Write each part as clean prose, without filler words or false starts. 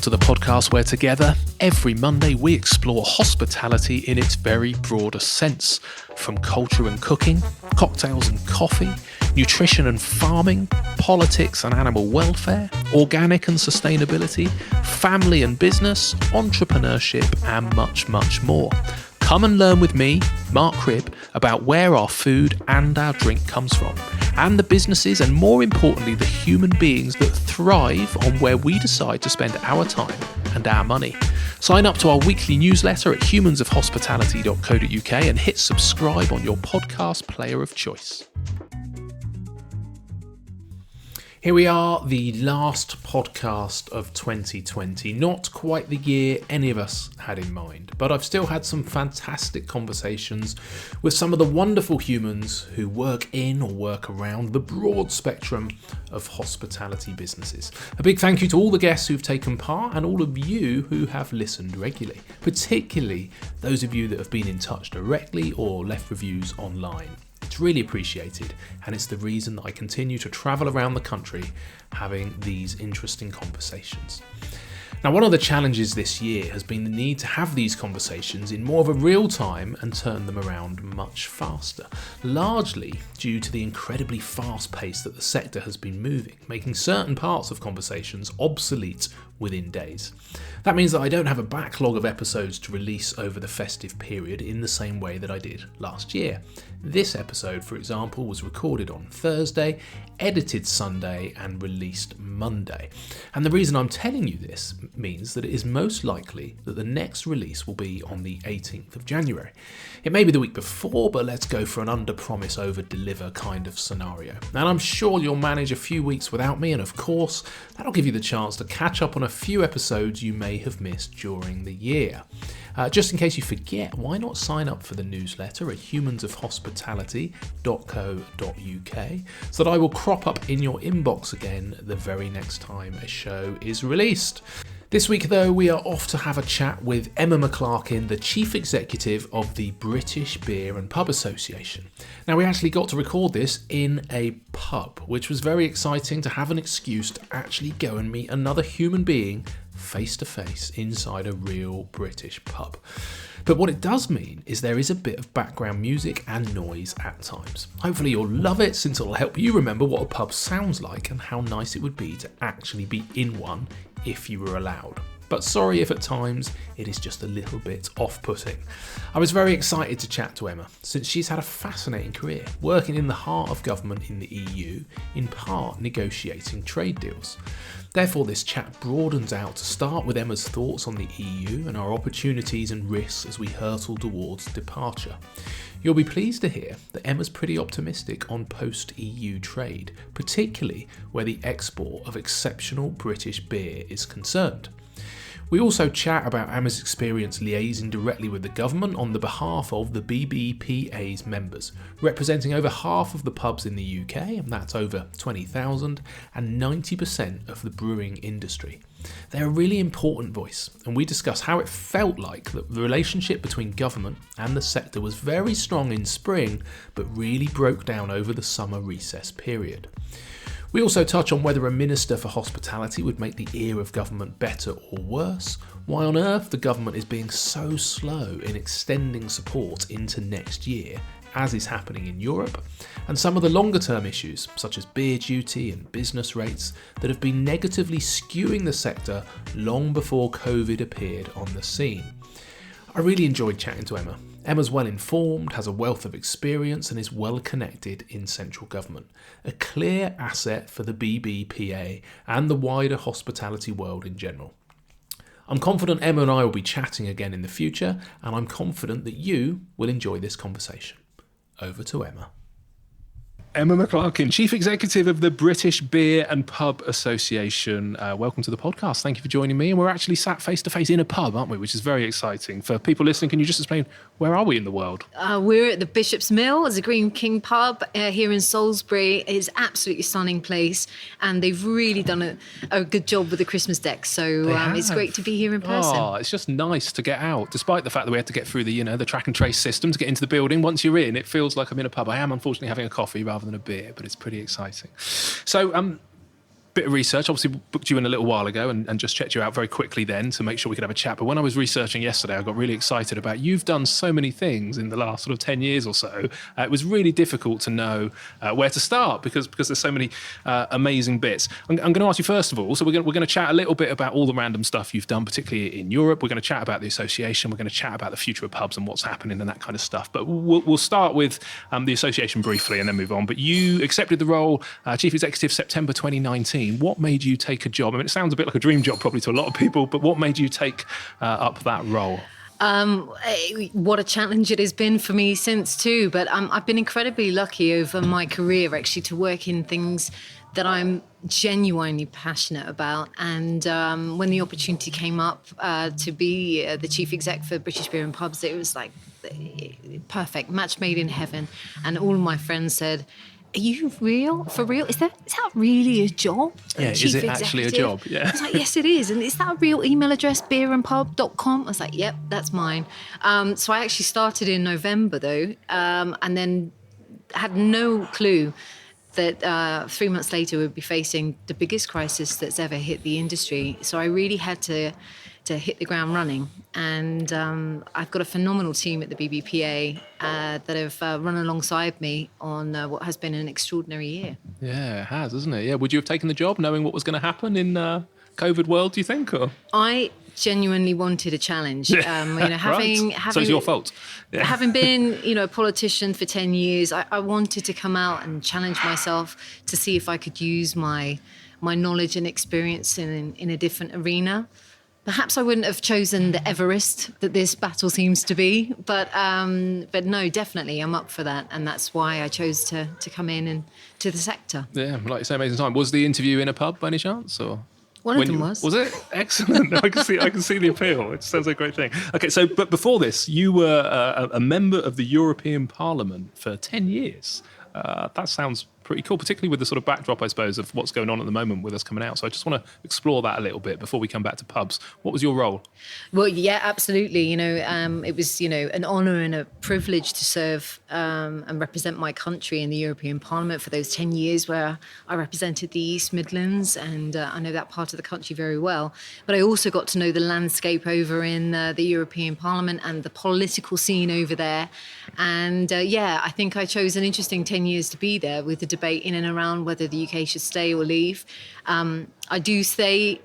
Welcome to the podcast where together, every Monday, we explore hospitality in its very broadest sense. From culture and cooking, cocktails and coffee, nutrition and farming, politics and animal welfare, organic and sustainability, family and business, entrepreneurship, and much, much more. Come and learn with me, Mark Cribb, about where our food and our drink comes from, and the businesses and, more importantly, the human beings that thrive on where we decide to spend our time and our money. Sign up to our weekly newsletter at humansofhospitality.co.uk and hit subscribe on your podcast player of choice. Here we are, the last podcast of 2020. Not quite the year any of us had in mind, but I've still had some fantastic conversations with some of the wonderful humans who work in or work around the broad spectrum of hospitality businesses. A big thank you to all the guests who've taken part and all of you who have listened regularly, particularly those of you that have been in touch directly or left reviews online. It's really appreciated, and it's the reason that I continue to travel around the country having these interesting conversations. Now, one of the challenges this year has been the need to have these conversations in more of a real time and turn them around much faster, largely due to the incredibly fast pace that the sector has been moving, making certain parts of conversations obsolete within days. That means that I don't have a backlog of episodes to release over the festive period in the same way that I did last year. This episode, for example, was recorded on Thursday, edited Sunday, and released Monday. And the reason I'm telling you this means that it is most likely that the next release will be on the 18th of January. It may be the week before, but let's go for an under-promise, over-deliver kind of scenario. And I'm sure you'll manage a few weeks without me, and of course, that'll give you the chance to catch up on a few episodes you may have missed during the year. Just in case you forget, why not sign up for the newsletter at humansofhospitality.co.uk so that I will crop up in your inbox again the very next time a show is released. This week, though, we are off to have a chat with Emma McClarkin, the Chief Executive of the British Beer and Pub Association. Now, we actually got to record this in a pub, which was very exciting to have an excuse to actually go and meet another human being face to face inside a real British pub. But what it does mean is there is a bit of background music and noise at times. Hopefully you'll love it, since it'll help you remember what a pub sounds like and how nice it would be to actually be in one if you were allowed. But sorry if at times it is just a little bit off-putting. I was very excited to chat to Emma, since she's had a fascinating career, working in the heart of government in the EU, in part negotiating trade deals. Therefore, this chat broadens out to start with Emma's thoughts on the EU and our opportunities and risks as we hurtle towards departure. You'll be pleased to hear that Emma's pretty optimistic on post-EU trade, particularly where the export of exceptional British beer is concerned. We also chat about Emma's experience liaising directly with the government on the behalf of the BBPA's members, representing over half of the pubs in the UK, and that's over 20,000, and 90% of the brewing industry. They're a really important voice, and we discuss how it felt like that the relationship between government and the sector was very strong in spring, but really broke down over the summer recess period. We also touch on whether a Minister for Hospitality would make the ear of government better or worse, why on earth the government is being so slow in extending support into next year, as is happening in Europe, and some of the longer term issues, such as beer duty and business rates, that have been negatively skewing the sector long before COVID appeared on the scene. I really enjoyed chatting to Emma. Emma's well informed, has a wealth of experience, and is well connected in central government. A clear asset for the BBPA and the wider hospitality world in general. I'm confident Emma and I will be chatting again in the future, and I'm confident that you will enjoy this conversation. Over to Emma. Emma McClarkin, Chief Executive of the British Beer and Pub Association. Welcome to the podcast. Thank you for joining me. And we're actually sat face-to-face in a pub, aren't we? Which is very exciting. For people listening, can you just explain, where are we in the world? We're at the Bishop's Mill. It's a Green King pub here in Salisbury. It's an absolutely stunning place. And they've really done a good job with the Christmas deck. So it's great to be here in person. Oh, it's just nice to get out, despite the fact that we had to get through the track and trace system to get into the building. Once you're in, it feels like I'm in a pub. I am unfortunately having a coffee rather than a beer, but it's pretty exciting. So, bit of research. Obviously, booked you in a little while ago and just checked you out very quickly then to make sure we could have a chat. But when I was researching yesterday, I got really excited about you've done so many things in the last sort of 10 years or so. It was really difficult to know where to start because there's so many amazing bits. I'm going to ask you first of all, so we're going to chat a little bit about all the random stuff you've done, particularly in Europe. We're going to chat about the association. We're going to chat about the future of pubs and what's happening and that kind of stuff. But we'll start with the association briefly and then move on. But you accepted the role Chief Executive September 2019. What made you take a job? I mean, it sounds a bit like a dream job probably to a lot of people, but what made you take up that role? What a challenge it has been for me since too. But I've been incredibly lucky over my career actually to work in things that I'm genuinely passionate about. And when the opportunity came up to be the chief exec for British Beer and Pubs, it was like perfect, match made in heaven. And all of my friends said, "Are you real? For real? Is that really a job?" Yeah, is it actually a job? Yeah. I was like, yes, it is. And is that a real email address, beerandpub.com? I was like, yep, that's mine. So I actually started in November though, and then had no clue that 3 months later we'd be facing the biggest crisis that's ever hit the industry. So I really had to hit the ground running. And I've got a phenomenal team at the BBPA that have run alongside me on what has been an extraordinary year. Yeah, it has, hasn't it? Yeah. Would you have taken the job knowing what was going to happen in COVID world, do you think? Or? I genuinely wanted a challenge. Having so it's your fault. Yeah. Having been, a politician for 10 years, I wanted to come out and challenge myself to see if I could use my knowledge and experience in a different arena. Perhaps I wouldn't have chosen the Everest that this battle seems to be, but no, definitely I'm up for that, and that's why I chose to come in and to the sector. Yeah, like you say, amazing time. Was the interview in a pub by any chance, or? One of them was. Was it? Excellent. I can see the appeal. It sounds like a great thing. Okay, so but before this, you were a member of the European Parliament for 10 years. That sounds pretty cool, particularly with the sort of backdrop, I suppose, of what's going on at the moment with us coming out. So I just want to explore that a little bit before we come back to pubs. What was your role? Well, yeah, absolutely. It was, an honour and a privilege to serve and represent my country in the European Parliament for those 10 years where I represented the East Midlands, and I know that part of the country very well. But I also got to know the landscape over in the European Parliament and the political scene over there. And I think I chose an interesting 10 years to be there with the debate in and around whether the UK should stay or leave. I do say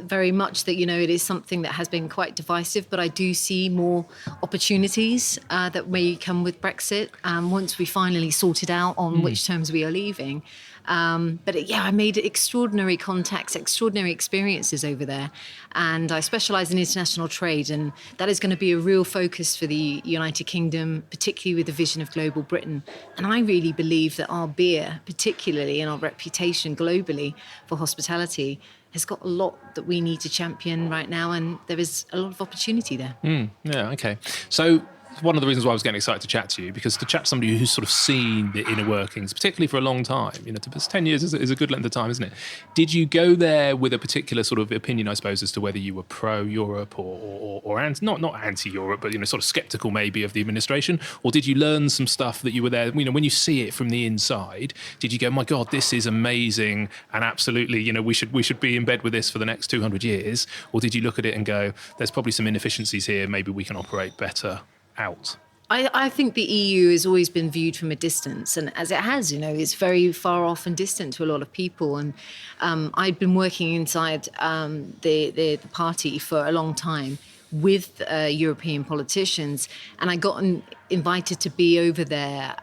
very much that, it is something that has been quite divisive, but I do see more opportunities that may come with Brexit once we finally sorted out on which terms we are leaving. I made extraordinary contacts, extraordinary experiences over there. And I specialise in international trade, and that is going to be a real focus for the United Kingdom, particularly with the vision of global Britain. And I really believe that our beer, particularly, and our reputation globally for hospitality, has got a lot that we need to champion right now, and there is a lot of opportunity there. Yeah, okay. So one of the reasons why I was getting excited to chat to you, because to chat to somebody who's sort of seen the inner workings, particularly for a long time, 10 years is a good length of time, isn't it? Did you go there with a particular sort of opinion, I suppose, as to whether you were pro-Europe or not anti-Europe, but, sort of sceptical maybe of the administration? Or did you learn some stuff that you were there, when you see it from the inside, did you go, my God, this is amazing and absolutely, we should be in bed with this for the next 200 years? Or did you look at it and go, there's probably some inefficiencies here, maybe we can operate better out? I think the EU has always been viewed from a distance, and as it has, it's very far off and distant to a lot of people. And I'd been working inside the party for a long time with European politicians, and I got invited to be over there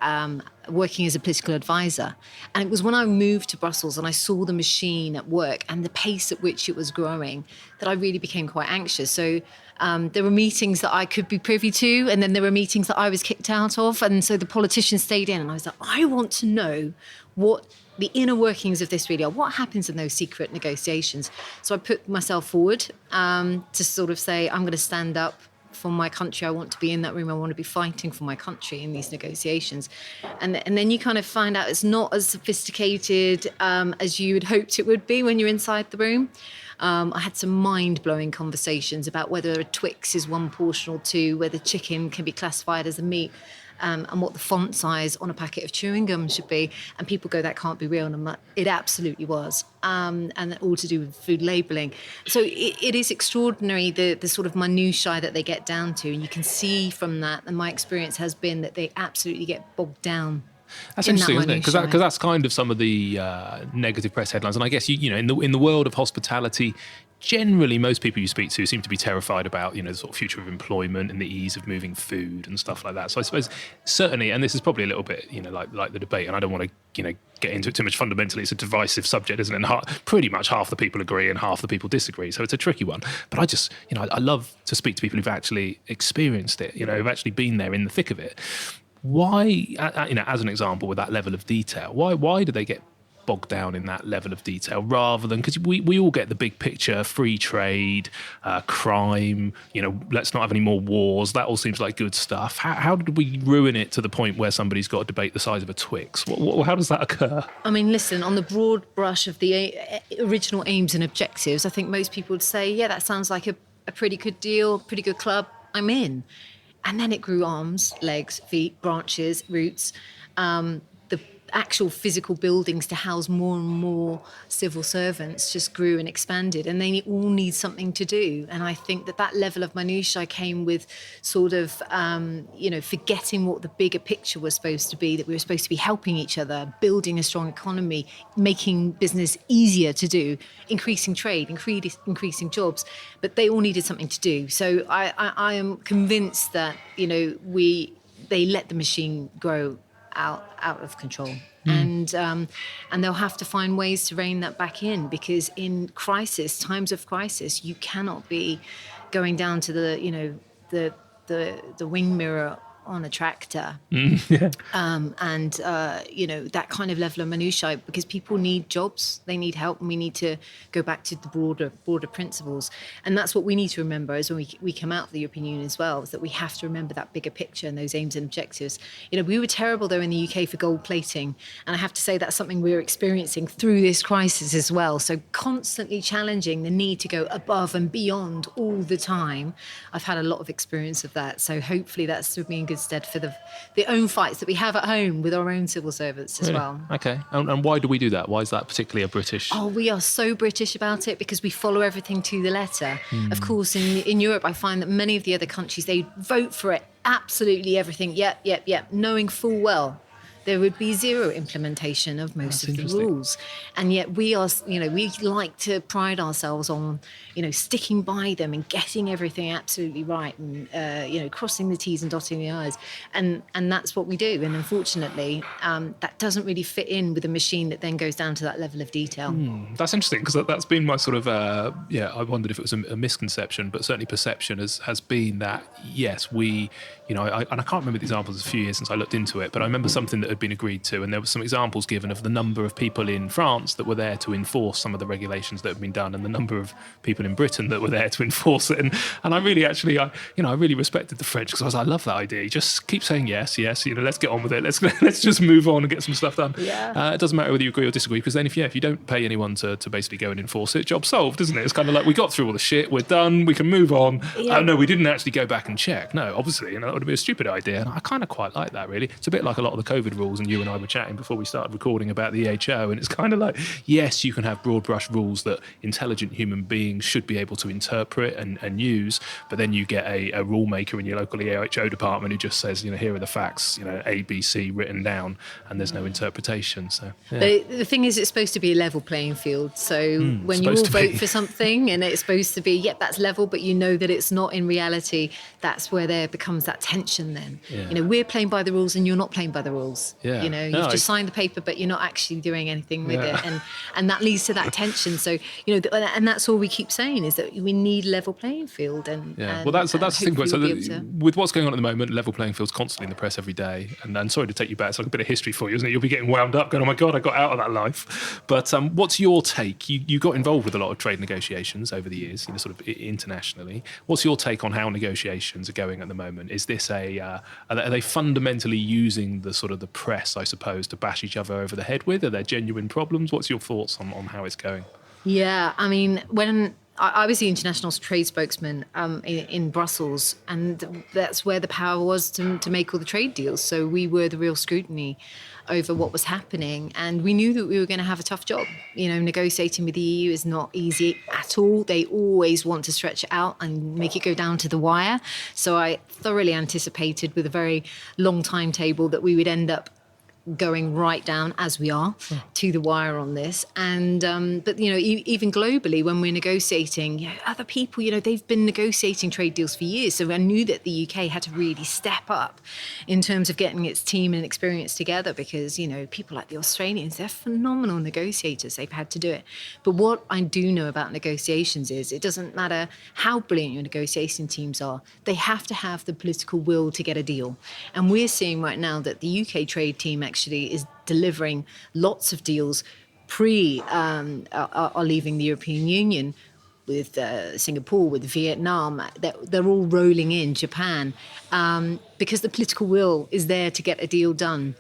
working as a political advisor. And it was when I moved to Brussels and I saw the machine at work and the pace at which it was growing that I really became quite anxious. So there were meetings that I could be privy to, and then there were meetings that I was kicked out of. And so the politicians stayed in, and I was like, I want to know what the inner workings of this really are. What happens in those secret negotiations? So I put myself forward to sort of say, I'm going to stand up for my country. I want to be in that room. I want to be fighting for my country in these negotiations. And then you kind of find out it's not as sophisticated as you had hoped it would be when you're inside the room. I had some mind-blowing conversations about whether a Twix is one portion or two, whether chicken can be classified as a meat. and what the font size on a packet of chewing gum should be. And people go, that can't be real. And I'm like, it absolutely was. And all to do with food labelling. So it is extraordinary, the sort of minutiae that they get down to. And you can see from that, and my experience has been that they absolutely get bogged down. That's interesting, isn't it? Because that's kind of some of the negative press headlines. And I guess, you know, in the world of hospitality, generally most people you speak to seem to be terrified about, you know, the sort of future of employment and the ease of moving food and stuff like that. So I suppose certainly, and this is probably a little bit, you know, like the debate, and I don't want to, you know, get into it too much. Fundamentally, it's a divisive subject, isn't it? And pretty much half the people agree and half the people disagree. So it's a tricky one. But I just, you know, I love to speak to people who've actually experienced it, you know, who've actually been there in the thick of it. Why, you know, as an example, with that level of detail, why do they get bogged down in that level of detail rather than, because we all get the big picture, free trade, crime, you know, let's not have any more wars, that all seems like good stuff. How did we ruin it to the point where somebody's got a debate the size of a Twix? How does that occur? I mean, listen, on the broad brush of the original aims and objectives, I think most people would say, yeah, that sounds like a pretty good deal, pretty good club, I'm in. And then it grew arms, legs, feet, branches, roots, the actual physical buildings to house more and more civil servants just grew and expanded, and they all need something to do. And I think that level of minutiae came with sort of, you know, forgetting what the bigger picture was supposed to be, that we were supposed to be helping each other, building a strong economy, making business easier to do, increasing trade, increasing jobs. But they all needed something to do. So I am convinced that, you know, they let the machine grow out of control. And they'll have to find ways to rein that back in, because in times of crisis, you cannot be going down to the, you know, the wing mirror on a tractor. And you know, that kind of level of minutiae, because people need jobs, they need help, and we need to go back to the broader principles. And that's what we need to remember as when we come out of the European Union as well, is that we have to remember that bigger picture and those aims and objectives. You know, we were terrible though in the UK for gold plating, and I have to say that's something we're experiencing through this crisis as well. So constantly challenging the need to go above and beyond all the time. I've had a lot of experience of that, so hopefully that's stood me in good stead for the own fights that we have at home with our own civil servants as well. Okay. And why do we do that? Why is that particularly a British? Oh, we are so British about it because we follow everything to the letter. Of course, in Europe, I find that many of the other countries, they vote for it, absolutely everything. Yep, knowing full well there would be zero implementation of most of the rules. And yet we are, you know, we like to pride ourselves on, you know, sticking by them and getting everything absolutely right, and, you know, crossing the T's and dotting the I's. And that's what we do. And unfortunately, that doesn't really fit in with a machine that then goes down to that level of detail. That's interesting, because that's been my sort of, I wondered if it was a misconception, but certainly perception has been that, yes, we, you know, and I can't remember the examples, it's a few years since I looked into it, but I remember something that had been agreed to, and there were some examples given of the number of people in France that were there to enforce some of the regulations that had been done, and the number of people in Britain that were there to enforce it. And I really actually, I really respected the French, because I love that idea. You just keep saying yes, you know, let's get on with it. Let's just move on and get some stuff done. Yeah. It doesn't matter whether you agree or disagree, because then if you don't pay anyone to basically go and enforce it, job solved, isn't it? It's kind of like, we got through all the shit, we're done, we can move on. Yeah. No, we didn't actually go back and check. No, obviously, you know, that would be a stupid idea. And I kind of quite like that, really. It's a bit like a lot of the COVID rules, and you and I were chatting before we started recording about the EHO, and it's kind of like, yes, you can have broad brush rules that intelligent human beings should be able to interpret and use, but then you get a rule maker in your local EHO department who just says, you know, here are the facts, you know, A, B, C written down, and there's no interpretation. So yeah. But the thing is, it's supposed to be a level playing field. So when you all vote for something and it's supposed to be, yep, that's level, but you know that it's not in reality, that's where there becomes that tension then. Yeah. You know, we're playing by the rules and you're not playing by the rules. Yeah. You know, you've just signed the paper, but you're not actually doing anything with it. And that leads to that tension. So, you know, and that's all we keep saying, is that we need level playing field. And well, that's the thing. So with what's going on at the moment, level playing field's constantly in the press every day. And sorry to take you back, it's like a bit of history for you, isn't it? You'll be getting wound up going, oh my God, I got out of that life. But what's your take? You got involved with a lot of trade negotiations over the years, you know, sort of internationally. What's your take on how negotiations are going at the moment? Is this are they fundamentally using the sort of the press, I suppose, to bash each other over the head with? Are there genuine problems? What's your thoughts on how it's going? Yeah, I mean, when I was the international trade spokesman in Brussels, and that's where the power was to make all the trade deals. So we were the real scrutiny over what was happening, and we knew that we were going to have a tough job. Negotiating with the EU is not easy at all. They always want to stretch it out and make it go down to the wire. So I thoroughly anticipated, with a very long timetable, that we would end up going right down, as we are, to the wire on this. And but even globally, when we're negotiating, other people, they've been negotiating trade deals for years. So I knew that the UK had to really step up in terms of getting its team and experience together, because people like the Australians, they're phenomenal negotiators. They've had to do it. But what I do know about negotiations is it doesn't matter how brilliant your negotiation teams are, they have to have the political will to get a deal. And we're seeing right now that the UK trade team actually is delivering lots of deals are leaving the European Union, with Singapore, with Vietnam. They're all rolling in, Japan, because the political will is there to get a deal done.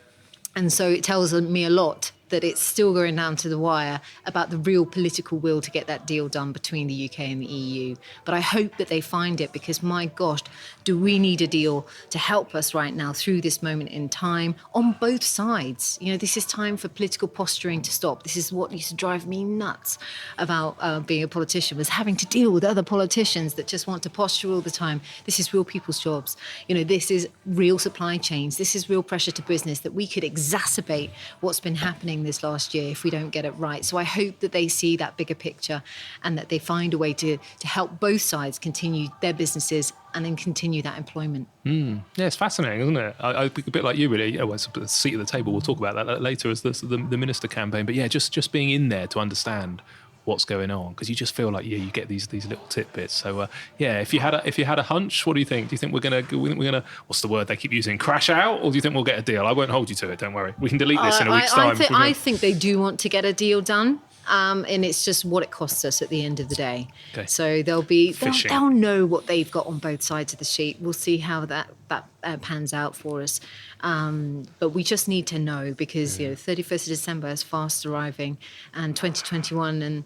And so it tells me a lot that it's still going down to the wire about the real political will to get that deal done between the UK and the EU. But I hope that they find it, because, my gosh, do we need a deal to help us right now through this moment in time on both sides. This is time for political posturing to stop. This is what used to drive me nuts about being a politician, was having to deal with other politicians that just want to posture all the time. This is real people's jobs. This is real supply chains. This is real pressure to business, that we could exacerbate what's been happening this last year if we don't get it right. So I hope that they see that bigger picture, and that they find a way to help both sides continue their businesses and then continue that employment. Yeah, it's fascinating, isn't it? I a bit like you, really. It's a seat at the table. We'll talk about that later as the minister campaign. But yeah, just being in there to understand what's going on, because you just feel like you get these little tidbits. So if you had a hunch, what do you think? Do you think we're gonna what's the word they keep using, crash out, or do you think we'll get a deal? I won't hold you to it. Don't worry. We can delete this in a week's time. I think they do want to get a deal done. And it's just what it costs us at the end of the day. Okay. So they'll know what they've got on both sides of the sheet. We'll see how that pans out for us. But we just need to know, because 31st of December is fast arriving, and 2021 and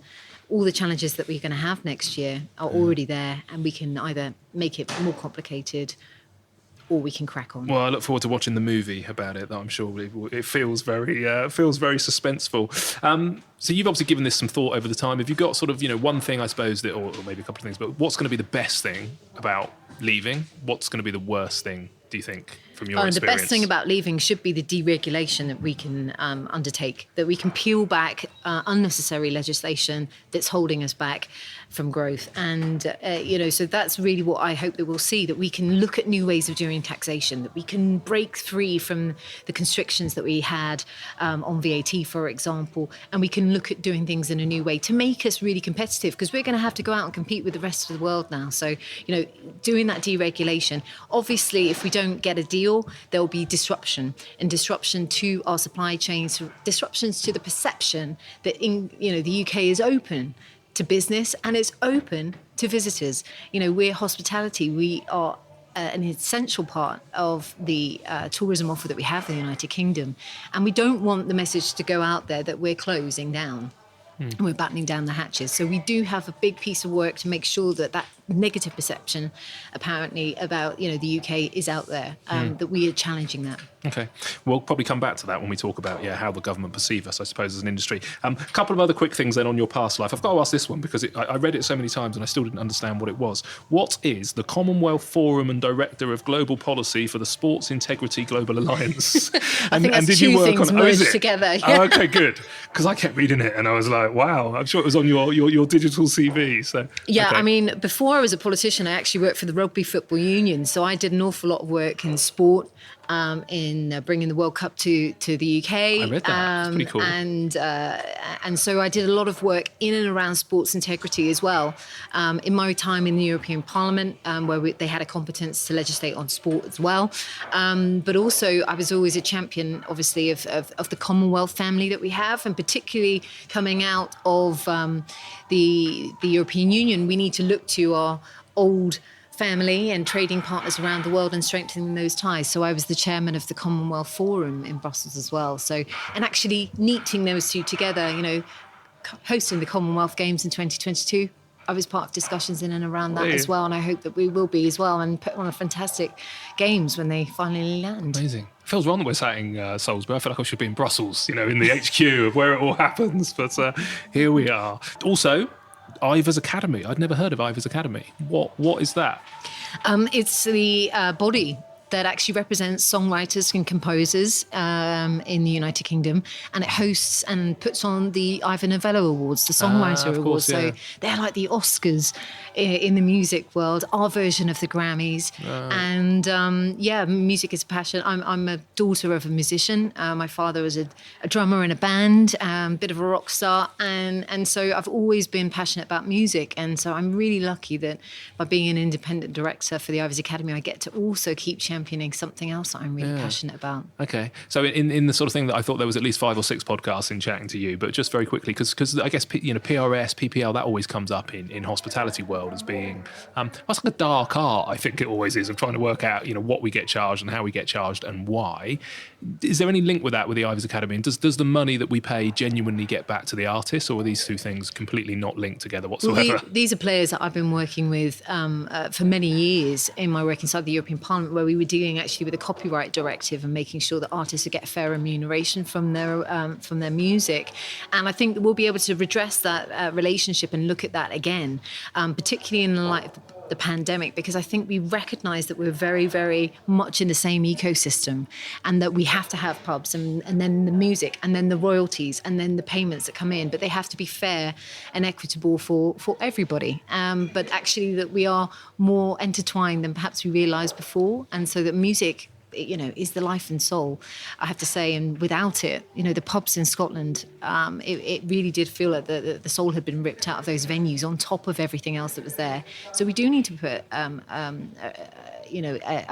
all the challenges that we're going to have next year are already there, and we can either make it more complicated or we can crack on. Well, I look forward to watching the movie about it. That I'm sure it feels very suspenseful. So you've obviously given this some thought over the time. Have you got sort of one thing, I suppose, or maybe a couple of things, but what's going to be the best thing about leaving? What's going to be the worst thing, do you think, from your experience? The best thing about leaving should be the deregulation that we can undertake, that we can peel back unnecessary legislation that's holding us back from growth. And, so that's really what I hope that we'll see, that we can look at new ways of doing taxation, that we can break free from the constrictions that we had on VAT, for example, and we can look at doing things in a new way to make us really competitive, because we're going to have to go out and compete with the rest of the world now. So, doing that deregulation, obviously, if we don't get a deal, there will be disruption to our supply chains, disruptions to the perception that the UK is open to business and it's open to visitors. We're hospitality. We are an essential part of the tourism offer that we have in the United Kingdom. And we don't want the message to go out there that we're closing down. And we're battening down the hatches. So we do have a big piece of work to make sure that negative perception, apparently, about the UK is out there, that we are challenging that. Okay. We'll probably come back to that when we talk about how the government perceive us, I suppose, as an industry. A couple of other quick things then on your past life. I've got to ask this one because I read it so many times and I still didn't understand what it was. What is the Commonwealth Forum and Director of Global Policy for the Sports Integrity Global Alliance? I think that's two things merged together. Oh, okay, good. Because I kept reading it and I was like, wow, I'm sure it was on your digital CV. So yeah, okay. I mean, before I was a politician, I actually worked for the Rugby Football Union. So I did an awful lot of work in sport, in bringing the World Cup to the UK. I read that. It's pretty cool. And so I did a lot of work in and around sports integrity as well. In my time in the European Parliament, where they had a competence to legislate on sport as well. But also I was always a champion, obviously, of the Commonwealth family that we have, and particularly coming out of the European Union, we need to look to our old family and trading partners around the world and strengthening those ties. So I was the chairman of the Commonwealth Forum in Brussels as well. So, and actually knitting those two together, hosting the Commonwealth Games in 2022. I was part of discussions in and around that as well, and I hope that we will be as well, and put on a fantastic games when they finally land. Amazing. It feels wrong that we're saying Salisbury. I feel like I should be in Brussels, in the HQ of where it all happens. But here we are. Also, Ivers Academy. I'd never heard of Ivers Academy. What is that? It's the body that actually represents songwriters and composers in the United Kingdom, and it hosts and puts on the Ivor Novello Awards, the Songwriter Awards. So they're like the Oscars in the music world, our version of the Grammys. And music is a passion. I'm a daughter of a musician. My father was a drummer in a band, bit of a rock star, and so I've always been passionate about music. And so I'm really lucky that by being an independent director for the Ivors Academy, I get to also keep championing something else that I'm really passionate about. Okay. So in the sort of thing that I thought there was at least 5 or 6 podcasts in chatting to you, but just very quickly, because I guess, PRS, PPL, that always comes up in hospitality world as being, it's like a dark art, I think it always is, of trying to work out, what we get charged and how we get charged and why. Is there any link with that with the Ivors Academy? And does the money that we pay genuinely get back to the artists, or are these two things completely not linked together whatsoever? Well, these are players that I've been working with for many years in my work inside the European Parliament, where we were dealing actually with a copyright directive and making sure that artists would get fair remuneration from their music. And I think that we'll be able to redress that relationship and look at that again, particularly in the light of the pandemic, because I think we recognise that we're very, very much in the same ecosystem, and that we have to have pubs and then the music and then the royalties and then the payments that come in, but they have to be fair and equitable for everybody. But actually that we are more intertwined than perhaps we realised before, and so that music is the life and soul, I have to say. And without it, the pubs in Scotland, it really did feel like the soul had been ripped out of those venues on top of everything else that was there. So we do need to put a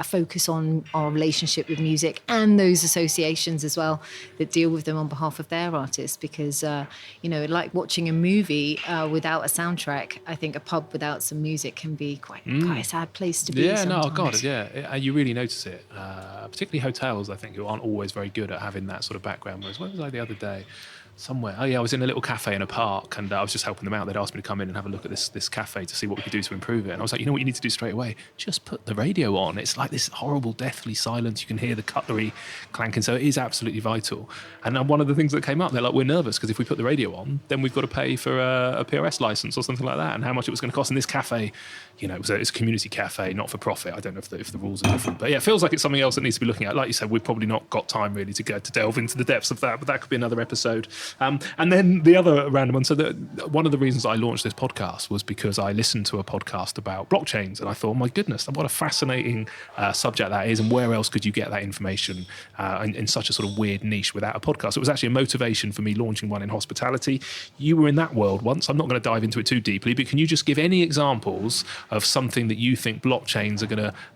focus on our relationship with music and those associations as well that deal with them on behalf of their artists, because like watching a movie without a soundtrack, I think a pub without some music can be quite a sad place to be sometimes. You really notice it, particularly hotels, I think, who aren't always very good at having that sort of background. Whereas, where was I the other day? Somewhere. I was in a little cafe in a park, and I was just helping them out. They'd asked me to come in and have a look at this cafe to see what we could do to improve it. And I was like, what you need to do straight away? Just put the radio on. It's like this horrible, deathly silence. You can hear the cutlery clanking. So it is absolutely vital. And one of the things that came up, they're like, we're nervous because if we put the radio on, then we've got to pay for a PRS license or something like that, and how much it was going to cost. And this cafe, it's a community cafe, not for profit. I don't know if the rules are different, but it feels like it's something else that needs to be looking at. Like you said, we've probably not got time really to delve into the depths of that, but that could be another episode. And then the other random one. So one of the reasons I launched this podcast was because I listened to a podcast about blockchains, and I thought, oh my goodness, what a fascinating subject that is, and where else could you get that information in such a sort of weird niche without a podcast? It was actually a motivation for me launching one in hospitality. You were in that world once. I'm not going to dive into it too deeply, but can you just give any examples of something that you think blockchains are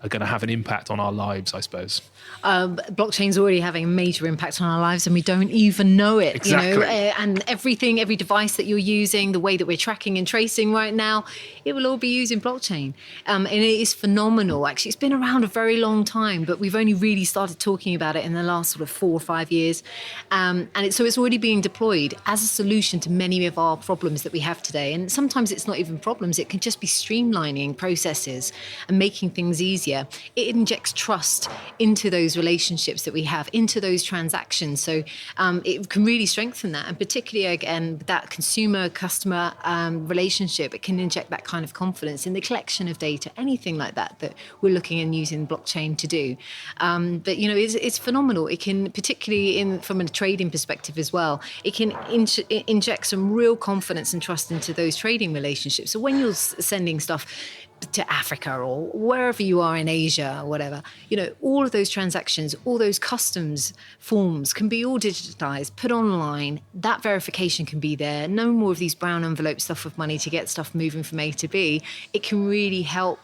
going to have an impact on our lives, I suppose? Blockchain's already having a major impact on our lives, and we don't even know it. Exactly. And every device that you're using, the way that we're tracking and tracing right now, it will all be using blockchain. And it is phenomenal. Actually, it's been around a very long time, but we've only really started talking about it in the last sort of 4 or 5 years. So it's already being deployed as a solution to many of our problems that we have today. And sometimes it's not even problems. It can just be streamlining processes and making things easier. It injects trust into those relationships that we have, into those transactions. So it can really strengthen that. And particularly, again, that consumer-customer relationship, it can inject that kind of confidence in the collection of data, anything like that we're looking and using blockchain to do. But, it's phenomenal. It can, particularly from a trading perspective as well, it can inject some real confidence and trust into those trading relationships. So when you're sending stuff to Africa or wherever you are in Asia or whatever, all of those transactions, all those customs forms can be all digitized, put online. That verification can be there. No more of these brown envelope stuff of money to get stuff moving from A to B. It can really help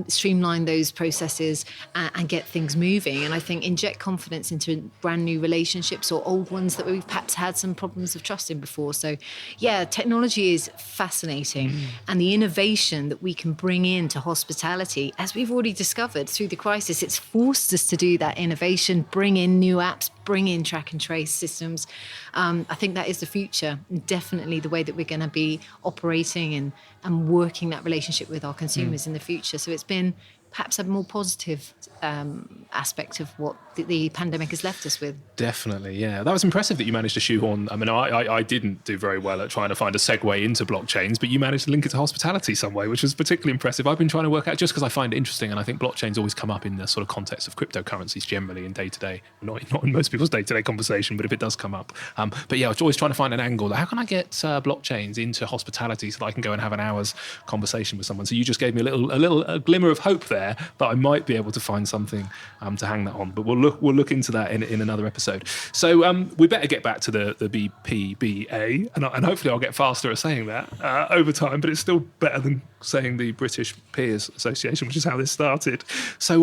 streamline those processes and get things moving. And I think inject confidence into brand new relationships or old ones that we've perhaps had some problems of trust in before. So yeah, technology is fascinating. And the innovation that we can bring into hospitality, as we've already discovered through the crisis, it's forced us to do that innovation, bring in new apps, bring in track and trace systems. I think that is the future, and definitely the way that we're going to be operating and working that relationship with our consumers in the future. So it's been perhaps a more positive aspect of what the pandemic has left us with. Definitely, yeah. That was impressive that you managed to shoehorn. I mean, I didn't do very well at trying to find a segue into blockchains, but you managed to link it to hospitality some way, which was particularly impressive. I've been trying to work out, just because I find it interesting, and I think blockchains always come up in the sort of context of cryptocurrencies generally in day-to-day, not in most people's day-to-day conversation, but if it does come up. But yeah, I was always trying to find an angle. How can I get blockchains into hospitality so that I can go and have an hour's conversation with someone? So you just gave me a glimmer of hope there that I might be able to find something to hang that on. But we'll look into that in another episode. So we better get back to the BBPA, and hopefully I'll get faster at saying that over time, but it's still better than saying the British Peers Association, which is how this started. So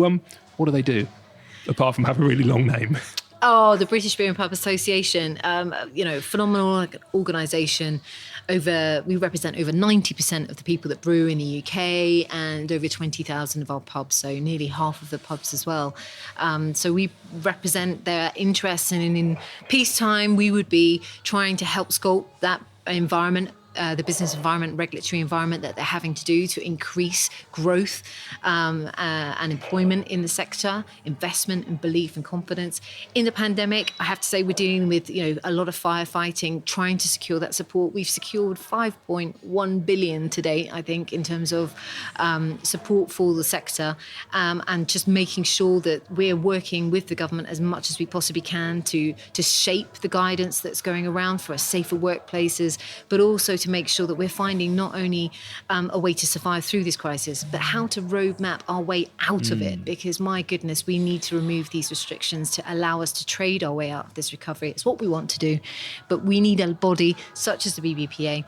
what do they do, apart from have a really long name? Oh, the British Beer and Pub Association, phenomenal organisation. We represent over 90% of the people that brew in the UK and over 20,000 of our pubs, so nearly half of the pubs as well. So we represent their interests, and in peacetime, we would be trying to help sculpt that environment, the business environment, regulatory environment that they're having to do to increase growth and employment in the sector, investment and belief and confidence. In the pandemic, I have to say we're dealing with a lot of firefighting, trying to secure that support. We've secured 5.1 billion to date, I think, in terms of support for the sector, and just making sure that we're working with the government as much as we possibly can to shape the guidance that's going around for safer workplaces, but also to make sure that we're finding not only a way to survive through this crisis, but how to roadmap our way out of it. Because my goodness, we need to remove these restrictions to allow us to trade our way out of this recovery. It's what we want to do, but we need a body such as the BBPA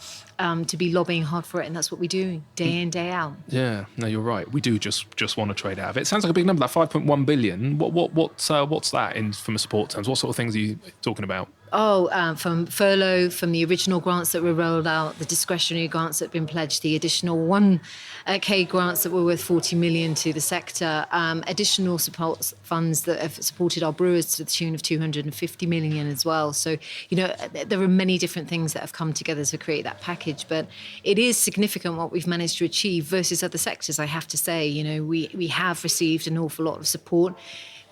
to be lobbying hard for it, and that's what we do day in, day out. Yeah, no, you're right. We do just want to trade out of it. It sounds like a big number, that 5.1 billion. What's that from a support terms? What sort of things are you talking about? From furlough, from the original grants that were rolled out, the discretionary grants that have been pledged, the additional 1K grants that were worth 40 million to the sector, additional support funds that have supported our brewers to the tune of 250 million as well. So, there are many different things that have come together to create that package, but it is significant what we've managed to achieve versus other sectors, I have to say. We have received an awful lot of support.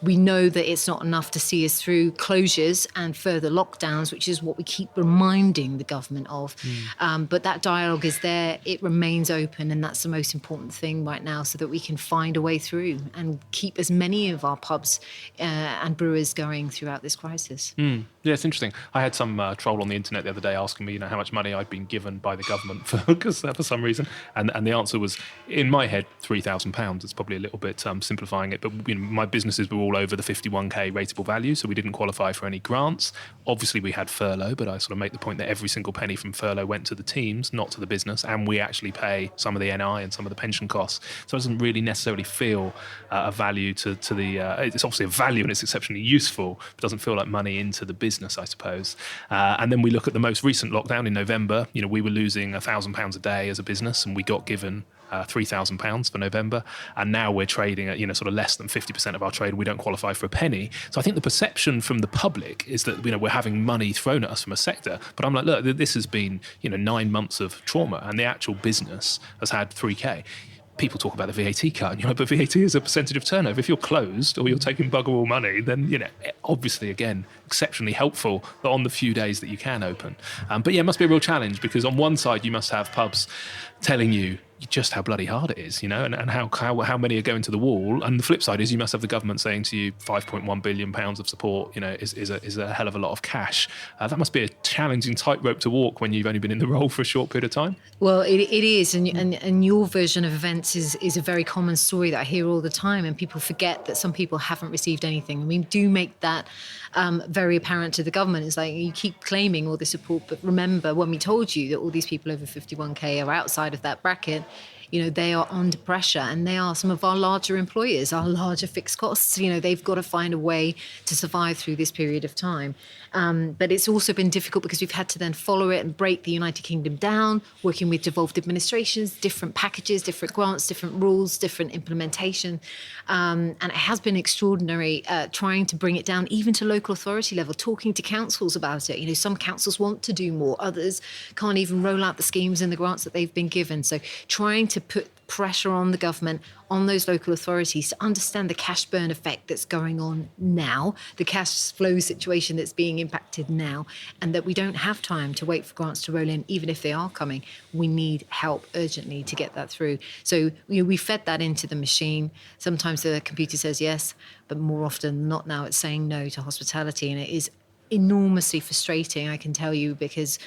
We know that it's not enough to see us through closures and further lockdowns, which is what we keep reminding the government of. But that dialogue is there. It remains open, and that's the most important thing right now, so that we can find a way through and keep as many of our pubs and brewers going throughout this crisis. Yeah, it's interesting. I had some troll on the internet the other day asking me, how much money I'd been given by the government for some reason, and the answer was, in my head, £3,000. It's probably a little bit simplifying it, but my businesses were all over the 51k rateable value, so we didn't qualify for any grants. Obviously, we had furlough, but I sort of make the point that every single penny from furlough went to the teams, not to the business, and we actually pay some of the NI and some of the pension costs. So it doesn't really necessarily feel a value to the. It's obviously a value and it's exceptionally useful, but doesn't feel like money into the business, I suppose. And then we look at the most recent lockdown in November. We were losing £1,000 a day as a business, and we got given £3,000 for November, and now we're trading at sort of less than 50% of our trade. We don't qualify for a penny. So I think the perception from the public is that we're having money thrown at us from a sector. But I'm like, look, this has been 9 months of trauma, and the actual business has had 3k. People talk about the VAT cut, and but VAT is a percentage of turnover. If you're closed or you're taking bugger all money, then obviously again exceptionally helpful that on the few days that you can open. But yeah, it must be a real challenge, because on one side you must have pubs telling you just how bloody hard it is, and how many are going to the wall. And the flip side is you must have the government saying to you, £5.1 billion of support, is a hell of a lot of cash. That must be a challenging tightrope to walk when you've only been in the role for a short period of time. Well, it is, and your version of events is a very common story that I hear all the time, and people forget that some people haven't received anything. And we do make that very apparent to the government. It's like, you keep claiming all the support, but remember when we told you that all these people over 51k are outside of that bracket, they are under pressure, and they are some of our larger employers, our larger fixed costs. They've got to find a way to survive through this period of time. But it's also been difficult because we've had to then follow it and break the United Kingdom down, working with devolved administrations, different packages, different grants, different rules, different implementation. And it has been extraordinary trying to bring it down even to local authority level, talking to councils about it. Some councils want to do more, others can't even roll out the schemes and the grants that they've been given. So trying to put pressure on the government, on those local authorities to understand the cash burn effect that's going on now, the cash flow situation that's being impacted now, and that we don't have time to wait for grants to roll in, even if they are coming. We need help urgently to get that through. So we fed that into the machine. Sometimes the computer says yes, but more often than not now it's saying no to hospitality, and it is enormously frustrating, I can tell you, because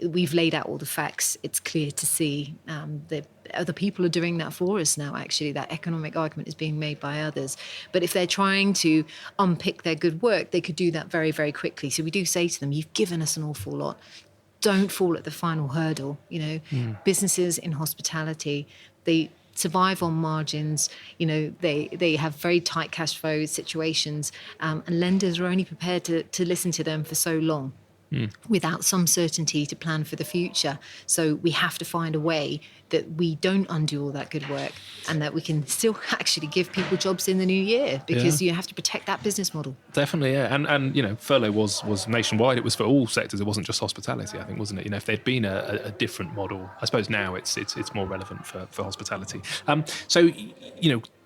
we've laid out all the facts. It's clear to see that other people are doing that for us now. Actually, that economic argument is being made by others. But if they're trying to unpick their good work, they could do that very, very quickly. So we do say to them, you've given us an awful lot. Don't fall at the final hurdle. Businesses in hospitality, they survive on margins. They have very tight cash flow situations, and lenders are only prepared to listen to them for so long without some certainty to plan for the future. So we have to find a way that we don't undo all that good work, and that we can still actually give people jobs in the new year, because you have to protect that business model. Definitely, yeah. And furlough was nationwide. It was for all sectors. It wasn't just hospitality, I think, wasn't it? If there'd been a different model, I suppose now it's more relevant for hospitality. So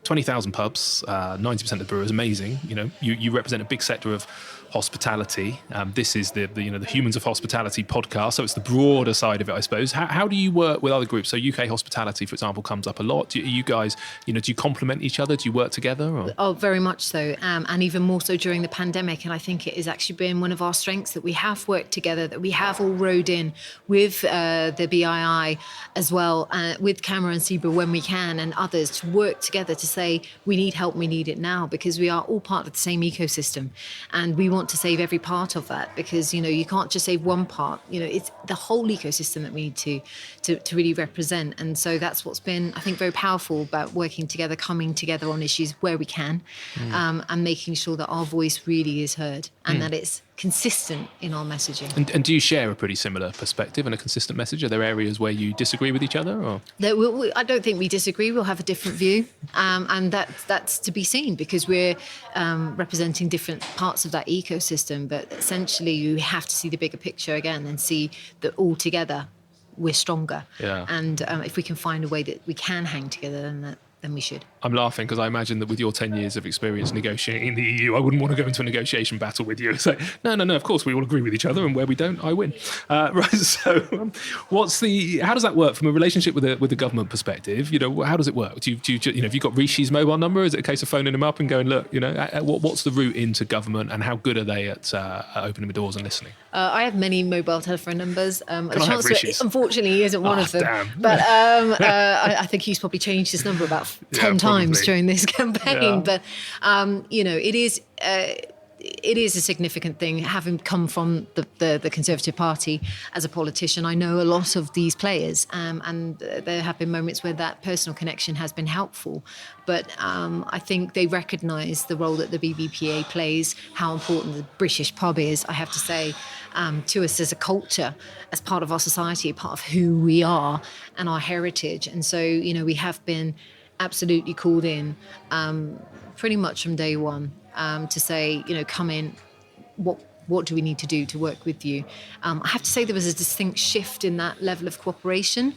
20,000 pubs, 90% of the brewers, amazing. You represent a big sector of hospitality. This is the Humans of Hospitality podcast, so it's the broader side of it, I suppose. How do you work with other groups? So UK hospitality, for example, comes up a lot. Do you guys, do you complement each other? Do you work together? Or? Oh, very much so, and even more so during the pandemic. And I think it has actually been one of our strengths that we have worked together, that we have all rowed in with the BII as well, with Camera and Zebra when we can, and others, to work together to say we need help, we need it now, because we are all part of the same ecosystem, and we want to save every part of that, because you can't just save one part. It's the whole ecosystem that we need to really represent. And so that's what's been, I think, very powerful about working together, coming together on issues where we can, and making sure that our voice really is heard, and that it's consistent in our messaging. And do you share a pretty similar perspective and a consistent message? Are there areas where you disagree with each other? Or? I don't think we disagree. We'll have a different view, and that's to be seen, because we're representing different parts of that ecosystem. But essentially, you have to see the bigger picture again and see that all together we're stronger. Yeah. And if we can find a way that we can hang together, then we should. I'm laughing because I imagine that with your 10 years of experience negotiating the EU, I wouldn't want to go into a negotiation battle with you. So, no, of course we all agree with each other, and where we don't, I win. Right, so how does that work from a relationship with the government perspective? How does it work? Do you have you got Rishi's mobile number? Is it a case of phoning him up and going, look, what's the route into government, and how good are they at opening the doors and listening? I have many mobile telephone numbers. Can I have Rishi's? Unfortunately, he isn't one of them. Damn. But I think he's probably changed his number about 10 times during this campaign. But it is a significant thing, having come from the Conservative Party as a politician. I know a lot of these players, and there have been moments where that personal connection has been helpful. But I think they recognise the role that the BBPA plays, how important the British pub is, I have to say, to us as a culture, as part of our society, part of who we are and our heritage. And so, we have been absolutely called in pretty much from day one to say, come in, what do we need to do to work with you? I have to say there was a distinct shift in that level of cooperation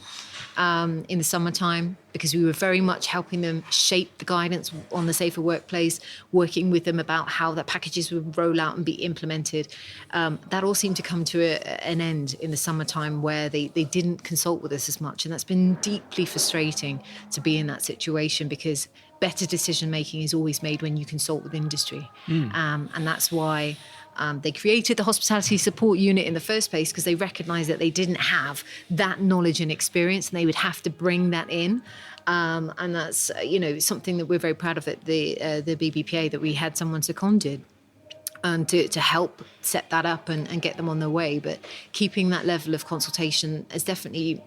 in the summertime, because we were very much helping them shape the guidance on the safer workplace, working with them about how the packages would roll out and be implemented. That all seemed to come to an end in the summertime, where they didn't consult with us as much. And that's been deeply frustrating to be in that situation, because better decision making is always made when you consult with industry. And that's why they created the Hospitality Support Unit in the first place, because they recognised that they didn't have that knowledge and experience, and they would have to bring that in. And that's something that we're very proud of at the BBPA, that we had someone seconded to help set that up and get them on their way. But keeping that level of consultation has definitely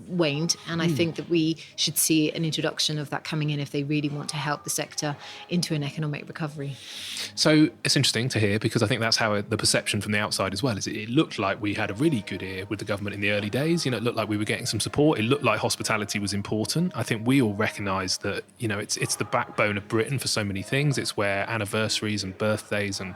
waned. And I think that we should see an introduction of that coming in if they really want to help the sector into an economic recovery. So it's interesting to hear, because I think that's how the perception from the outside as well is. It looked like we had a really good ear with the government in the early days. It looked like we were getting some support. It looked like hospitality was important. I think we all recognise that, it's the backbone of Britain for so many things. It's where anniversaries and birthdays and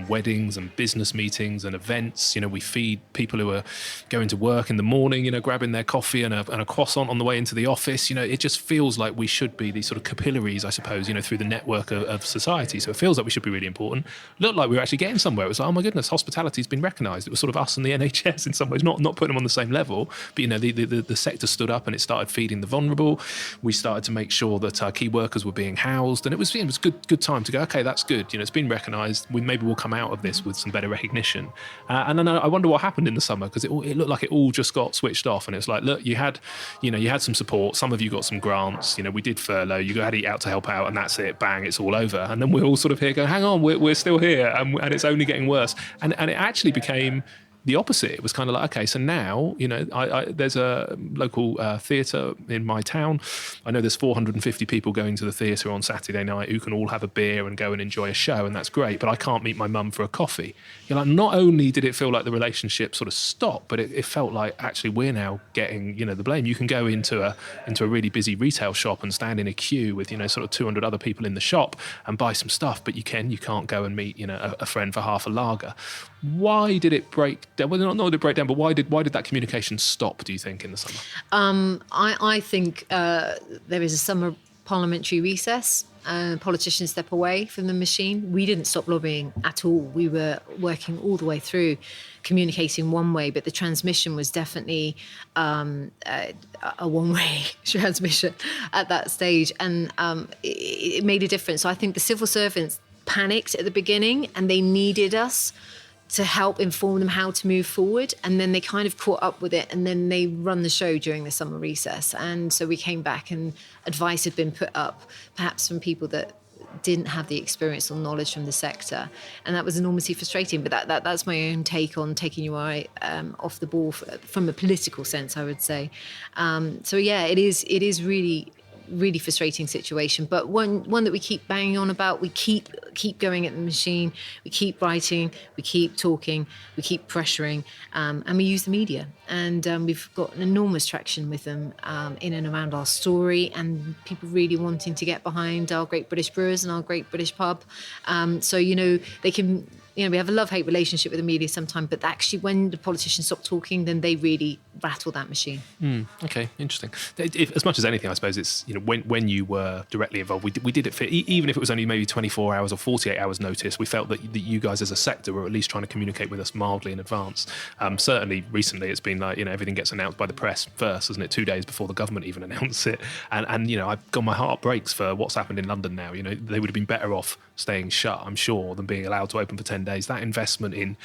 weddings and business meetings and events, we feed people who are going to work in the morning, grabbing their coffee and a croissant on the way into the office. It just feels like we should be these sort of capillaries, I suppose, through the network of society. So it feels like we should be really important. Looked like we were actually getting somewhere. It was like, oh my goodness, hospitality's been recognised. It was sort of us and the NHS in some ways, not putting them on the same level, but the sector stood up and it started feeding the vulnerable. We started to make sure that our key workers were being housed, and it was good time to go, okay, that's good. It's been recognised. Maybe we'll come out of this with some better recognition. And then I wonder what happened in the summer, because it looked like it all just got switched off. And it's like, look, you had some support. Some of you got some grants. We did furlough. You had to eat out to help out, and that's it. Bang, it's all over. And then we're all sort of here going, hang on, we're still here, and it's only getting worse. And it actually became the opposite. It was kind of like, okay, so now, there's a local theatre in my town. I know there's 450 people going to the theatre on Saturday night who can all have a beer and go and enjoy a show, and that's great, but I can't meet my mum for a coffee. Not only did it feel like the relationship sort of stopped, but it felt like actually we're now getting, the blame. You can go into a really busy retail shop and stand in a queue with, sort of 200 other people in the shop and buy some stuff, but you can't go and meet, a friend for half a lager. Why did it break down? Well, not did it break down, but why did that communication stop, do you think, in the summer? I think there is a summer parliamentary recess. Politicians step away from the machine. We didn't stop lobbying at all. We were working all the way through, communicating one way, but the transmission was definitely a one-way transmission at that stage, and it made a difference. So I think the civil servants panicked at the beginning, and they needed us to help inform them how to move forward. And then they kind of caught up with it, and then they run the show during the summer recess. And so we came back and advice had been put up, perhaps from people that didn't have the experience or knowledge from the sector. And that was enormously frustrating. But that's my own take on taking your eye off the ball from a political sense, I would say. So yeah, it is really frustrating situation, but one that we keep banging on about. We keep going at the machine, we keep writing, we keep talking, we keep pressuring, and we use the media, and we've got an enormous traction with them in and around our story, and people really wanting to get behind our great British brewers and our great British pub. So they can, we have a love-hate relationship with the media sometimes, but actually when the politicians stop talking, then they really rattle that machine. Okay, interesting. As much as anything, I suppose it's, when you were directly involved, we did it for, even if it was only maybe 24 hours or 48 hours notice, we felt that you guys as a sector were at least trying to communicate with us mildly in advance. Certainly recently it's been like, everything gets announced by the press first, isn't it? 2 days before the government even announce it. And I've got my heart breaks for what's happened in London now. They would have been better off staying shut, I'm sure, than being allowed to open for 10 days. That investment in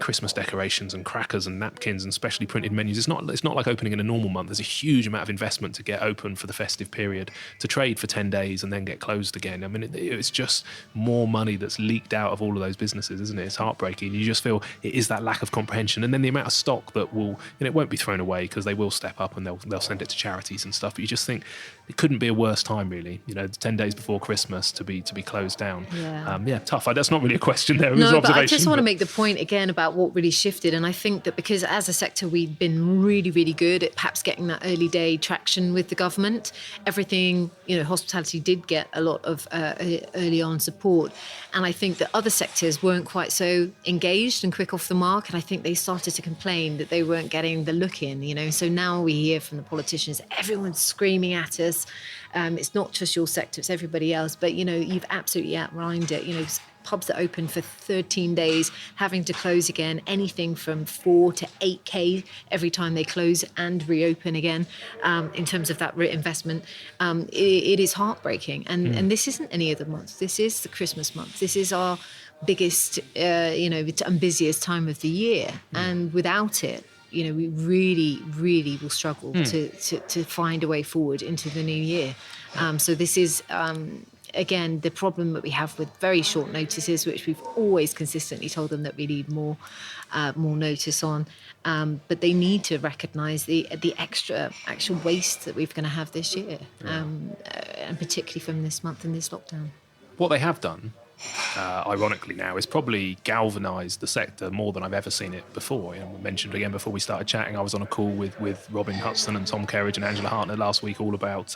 Christmas decorations and crackers and napkins and specially printed menus, it's not like opening in a normal month. There's a huge amount of investment to get open for the festive period, to trade for 10 days and then get closed again. I mean, it's just more money that's leaked out of all of those businesses, isn't it? It's heartbreaking. You just feel it is that lack of comprehension, and then the amount of stock that will, it won't be thrown away, because they will step up and they'll send it to charities and stuff. But you just think it couldn't be a worse time, really. 10 days before Christmas to be closed down. Yeah, tough. That's not really a question there. No, but I just want to make the point again about what really shifted. And I think that because as a sector we've been really, really good at perhaps getting that early day traction with the government, everything, hospitality did get a lot of early on support. And I think that other sectors weren't quite so engaged and quick off the mark. And I think they started to complain that they weren't getting the look in, So now we hear from the politicians, everyone's screaming at us. It's not just your sector, it's everybody else. But, you've absolutely outlined it. Pubs that open for 13 days having to close again, anything from 4 to 8K every time they close and reopen again, in terms of that investment. It is heartbreaking. And this isn't any other month. This is the Christmas month. This is our biggest, and busiest time of the year. And without it, we really, really will struggle to find a way forward into the new year. So this is again, the problem that we have with very short notices, which we've always consistently told them that we need more notice on, but they need to recognise the extra actual waste that we're going to have this year, and particularly from this month and this lockdown. What they have done, ironically now, is probably galvanised the sector more than I've ever seen it before. We mentioned again before we started chatting, I was on a call with Robin Hudson and Tom Kerridge and Angela Hartnett last week all about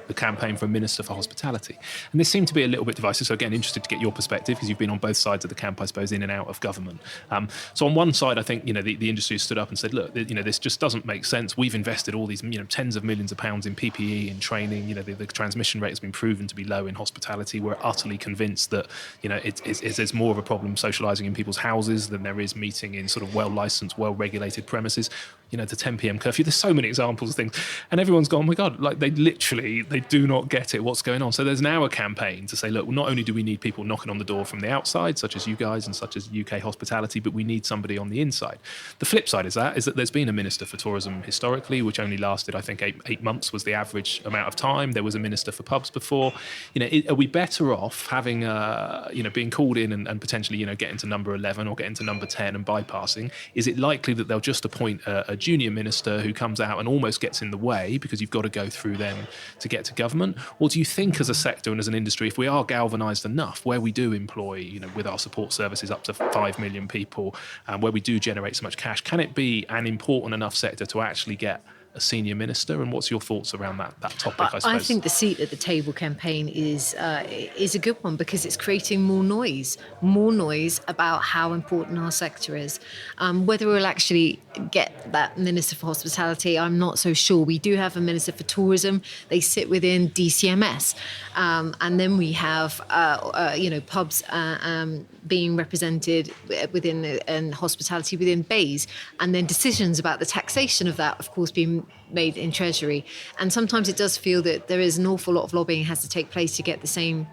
the campaign for a Minister for Hospitality. And this seemed to be a little bit divisive. So again, interested to get your perspective, because you've been on both sides of the camp, I suppose, in and out of government. So on one side, I think, the industry has stood up and said, look, this just doesn't make sense. We've invested all these, tens of millions of pounds in PPE, in training. The transmission rate has been proven to be low in hospitality. We're utterly convinced that, there's more of a problem socialising in people's houses than there is meeting in sort of well-licensed, well-regulated premises. The 10 p.m. curfew. There's so many examples of things. And everyone's gone, oh my God, like they do not get it, what's going on. So there's now a campaign to say, look, well, not only do we need people knocking on the door from the outside, such as you guys and such as UK hospitality, but we need somebody on the inside. The flip side is that there's been a Minister for Tourism historically, which only lasted, I think, eight months was the average amount of time. There was a Minister for Pubs before. Are we better off having, being called in and potentially, getting to number 11 or getting to number 10 and bypassing? Is it likely that they'll just appoint a junior minister who comes out and almost gets in the way because you've got to go through them to get to government? Or do you think as a sector and as an industry, if we are galvanised enough, where we do employ, with our support services up to 5 million people, where we do generate so much cash, can it be an important enough sector to actually get a senior minister? And what's your thoughts around that topic, I suppose? I think the seat at the table campaign is a good one, because it's creating more noise about how important our sector is. Whether we'll actually get that Minister for Hospitality, I'm not so sure. We do have a Minister for Tourism. They sit within DCMS. And then we have, pubs being represented within and hospitality within bays, and then decisions about the taxation of that, of course, being made in Treasury. And sometimes it does feel that there is an awful lot of lobbying has to take place to get the same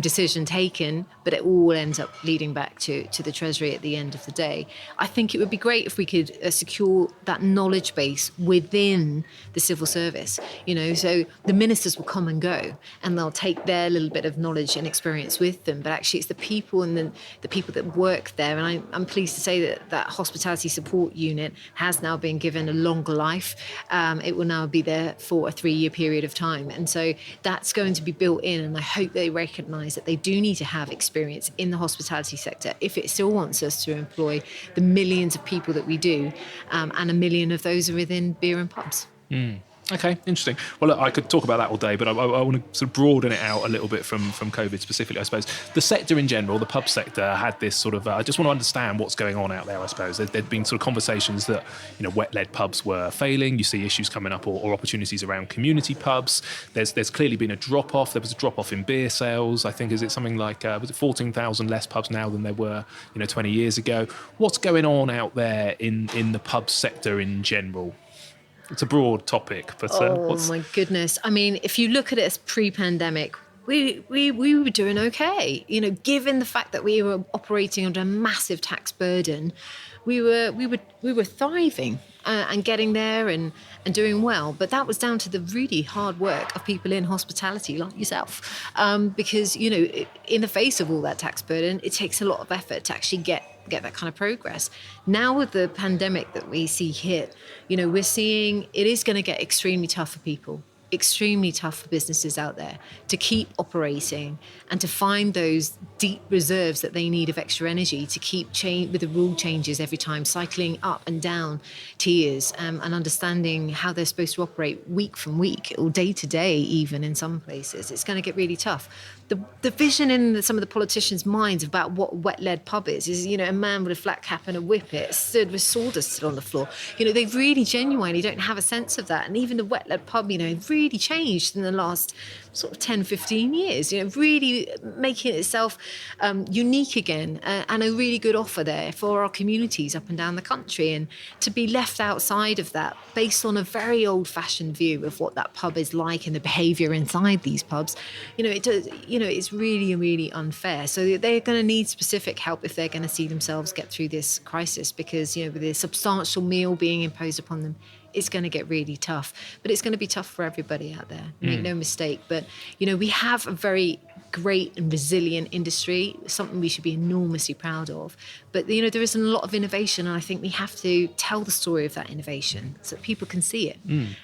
decision taken, but it all ends up leading back to the Treasury at the end of the day. I think it would be great if we could secure that knowledge base within the civil service, so the ministers will come and go and they'll take their little bit of knowledge and experience with them, but actually it's the people and the people that work there. And I'm pleased to say that hospitality support unit has now been given a longer life. It will now be there for a 3-year period of time. And so that's going to be built in, and I hope they recognise that they do need to have experience in the hospitality sector if it still wants us to employ the millions of people that we do, and 1 million of those are within beer and pubs. Okay, interesting. Well, look, I could talk about that all day, but I want to sort of broaden it out a little bit from COVID specifically, I suppose. The sector in general, the pub sector, had this sort of, I just want to understand what's going on out there, I suppose. There'd been sort of conversations that, wet-led pubs were failing. You see issues coming up or opportunities around community pubs. There's clearly been a drop-off. There was a drop-off in beer sales. I think, is it something like, was it 14,000 less pubs now than there were, 20 years ago? What's going on out there in the pub sector in general? It's a broad topic, but my goodness. I mean, if you look at it as pre-pandemic, we were doing okay. Given the fact that we were operating under a massive tax burden, we were thriving and getting there and doing well. But that was down to the really hard work of people in hospitality like yourself, because in the face of all that tax burden, it takes a lot of effort to actually get that kind of progress. Now with the pandemic that we see hit, we're seeing it is going to get extremely tough for people, extremely tough for businesses out there to keep operating and to find those deep reserves that they need of extra energy to keep with the rule changes every time, cycling up and down tiers, and understanding how they're supposed to operate week from week or day to day, even in some places. It's going to get really tough. The vision in some of the politicians' minds about what wet-led pub is a man with a flat cap and a whippet stood with sawdust still on the floor. They really genuinely don't have a sense of that. And even the wet-led pub, really changed in the last sort of 10, 15 years, really making itself unique again, and a really good offer there for our communities up and down the country. And to be left outside of that based on a very old-fashioned view of what that pub is like and the behaviour inside these pubs, it's really, really unfair. So they're going to need specific help if they're going to see themselves get through this crisis, because, with the substantial meal being imposed upon them it's going to get really tough. But it's going to be tough for everybody out there. Make no mistake. But, we have a very great and resilient industry, something we should be enormously proud of. But, there is a lot of innovation, and I think we have to tell the story of that innovation so that people can see it.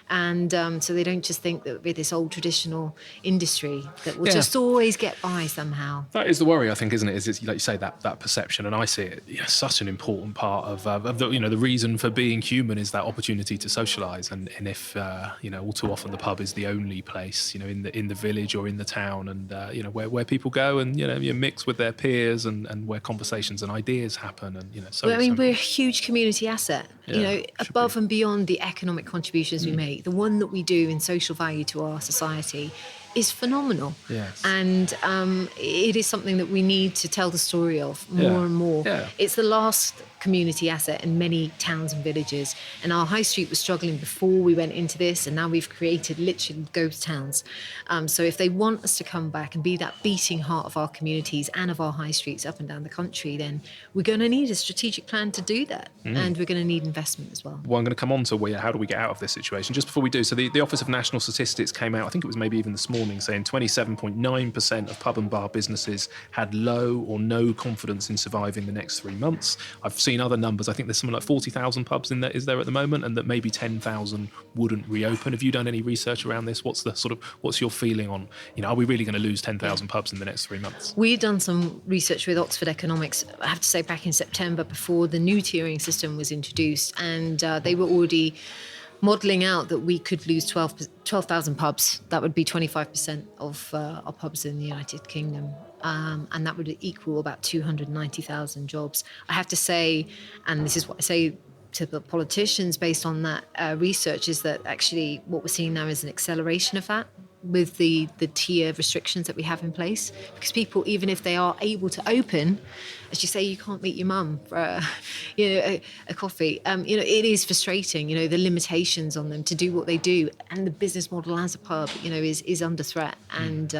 And so they don't just think that we're this old traditional industry that will just always get by somehow. That is the worry, I think, isn't it? Is like you say, that perception, and I see it. Such an important part of the the reason for being human is that opportunity to socialise, and if all too often the pub is the only place in the village or in the town, and where people go and you mix with their peers, and where conversations and ideas happen, and we're a huge community asset. Above and beyond the economic contributions we make, the one that we do in social value to our society is phenomenal. Yes. And it is something that we need to tell the story of more and more. Yeah. It's the last community asset in many towns and villages. And our high street was struggling before we went into this, and now we've created literally ghost towns. So if they want us to come back and be that beating heart of our communities and of our high streets up and down the country, then we're going to need a strategic plan to do that. And we're going to need investment as well. Well, I'm going to come on to how do we get out of this situation. Just before we do, so the Office of National Statistics came out, I think it was maybe even this morning, saying 27.9% of pub and bar businesses had low or no confidence in surviving the next 3 months. I've seen other numbers. I think there's something like 40,000 pubs is there at the moment, and that maybe 10,000 wouldn't reopen. Have you done any research around this? What's your feeling on, are we really going to lose 10,000 pubs in the next 3 months? We've done some research with Oxford Economics, I have to say, back in September, before the new tiering system was introduced, and they were already modelling out that we could lose 12,000 pubs. That would be 25% of our pubs in the United Kingdom. And that would equal about 290,000 jobs. I have to say, and this is what I say to the politicians based on that research, is that actually what we're seeing now is an acceleration of that with the tier restrictions that we have in place. Because people, even if they are able to open, as you say, you can't meet your mum for a coffee. It is frustrating, the limitations on them to do what they do. And the business model as a pub, is under threat, and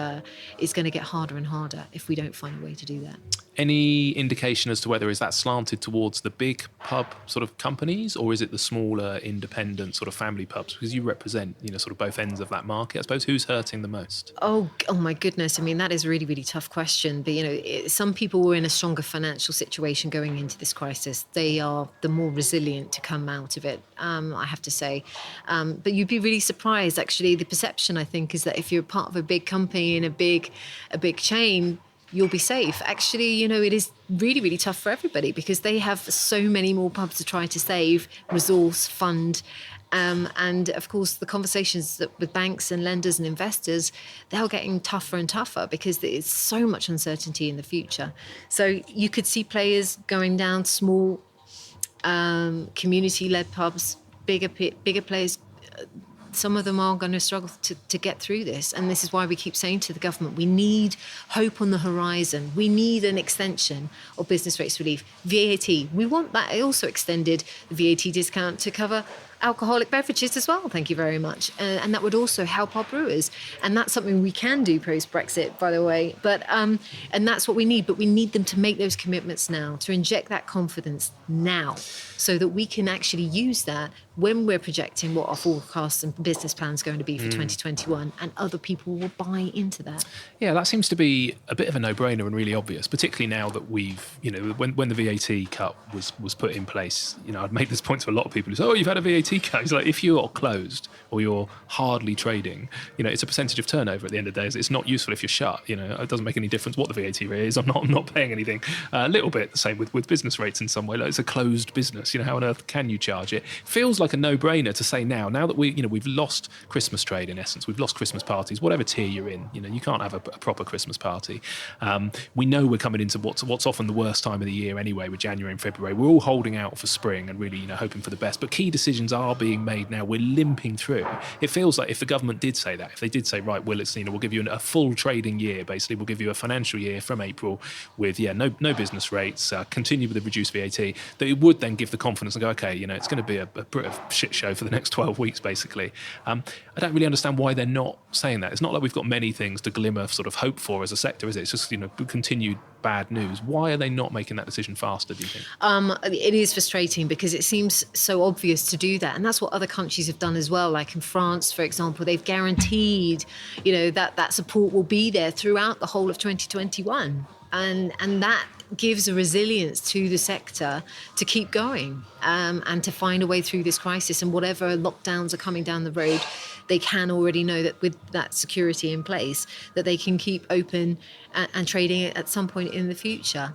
it's going to get harder and harder if we don't find a way to do that. Any indication as to whether is that slanted towards the big pub sort of companies, or is it the smaller independent sort of family pubs? Because you represent, sort of both ends of that market. I suppose who's hurting the most? Oh my goodness. I mean, that is a really, really tough question. But, some people were in a stronger financial situation going into this crisis. They are the more resilient to come out of it, I have to say. But you'd be really surprised, actually. The perception, I think, is that if you're part of a big company in a big chain, you'll be safe. Actually, it is really, really tough for everybody, because they have so many more pubs to try to save, resource, fund. And of course, the conversations with banks and lenders and investors, they're getting tougher and tougher because there's so much uncertainty in the future. So you could see players going down, small community-led pubs, bigger players. Some of them are going to struggle to get through this. And this is why we keep saying to the government, we need hope on the horizon. We need an extension of business rates relief. VAT, we want that also extended, the VAT discount, to cover alcoholic beverages as well. Thank you very much. And that would also help our brewers. And that's something we can do post-Brexit, by the way. But and that's what we need. But we need them to make those commitments now, to inject that confidence now, so that we can actually use that when we're projecting what our forecasts and business plans are going to be for 2021, and other people will buy into that. Yeah, that seems to be a bit of a no-brainer and really obvious, particularly now that we've, when the VAT cut was put in place, I'd make this point to a lot of people who say, oh, you've had a VAT cut. It's like, if you're closed or you're hardly trading, it's a percentage of turnover at the end of the day. It's not useful if you're shut. It doesn't make any difference what the VAT rate is. I'm not paying anything. A little bit the same with business rates in some way. Like, it's a closed business. How on earth can you charge it? Feels like a no-brainer to say now that we've lost Christmas trade, in essence. We've lost Christmas parties, whatever tier you're in. You can't have a proper Christmas party. We know we're coming into what's often the worst time of the year anyway, with January and February. We're all holding out for spring and really, hoping for the best. But key decisions are being made now. We're limping through. It feels like if the government did say that, if they did say, right, we'll give you a full trading year, basically, we'll give you a financial year from April with, no business rates, continue with the reduced VAT, that it would then give the confidence and go, okay, it's going to be a bit of shit show for the next 12 weeks, basically. I don't really understand why they're not saying that. It's not like we've got many things to glimmer sort of hope for as a sector, is it? It's just, continued bad news. Why are they not making that decision faster, do you think? It is frustrating because it seems so obvious to do that. And that's what other countries have done as well. Like in France, for example, they've guaranteed, that support will be there throughout the whole of 2021. And that gives a resilience to the sector to keep going and to find a way through this crisis. And whatever lockdowns are coming down the road, they can already know that with that security in place, that they can keep open and trading at some point in the future.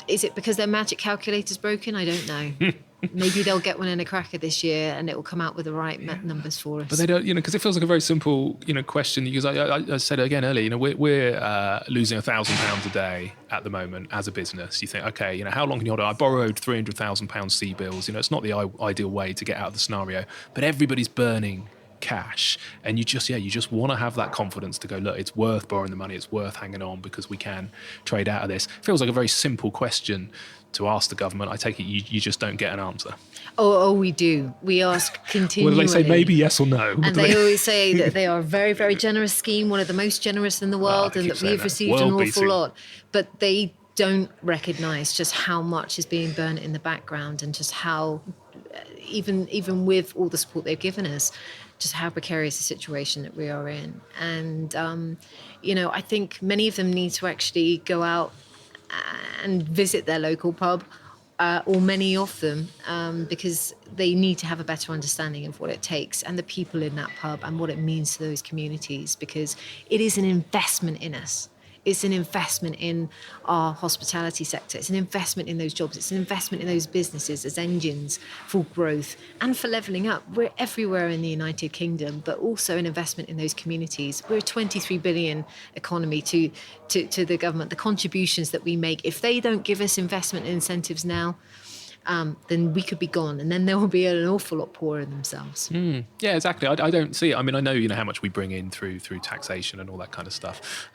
Is it because their magic calculator's broken? I don't know. Maybe they'll get one in a cracker this year and it will come out with the right numbers for us. But they don't, because it feels like a very simple, question. Because I said again earlier, we're losing £1,000 a day at the moment as a business. You think, okay, how long can you hold it? I borrowed £300,000 C-bills. It's not the ideal way to get out of the scenario, but everybody's burning cash, and you just want to have that confidence to go, look, it's worth borrowing the money, it's worth hanging on because we can trade out of this. Feels like a very simple question to ask the government. I take it you just don't get an answer. Oh, we do. We ask continually. Well, they say maybe yes or no. And they always say that they are a very, very generous scheme, one of the most generous in the world, and that we've received an awful lot. But they don't recognise just how much is being burnt in the background, and just how, even with all the support they've given us, just how precarious the situation that we are in. And, I think many of them need to actually go out and visit their local pub, or many of them, because they need to have a better understanding of what it takes and the people in that pub and what it means to those communities, because it is an investment in us. It's an investment in our hospitality sector. It's an investment in those jobs. It's an investment in those businesses as engines for growth and for levelling up. We're everywhere in the United Kingdom, but also an investment in those communities. We're a 23 billion economy to the government. The contributions that we make, if they don't give us investment incentives now, then we could be gone, and then there will be an awful lot poorer themselves. Yeah, exactly. I don't see it. I mean, I know how much we bring in through taxation and all that kind of stuff.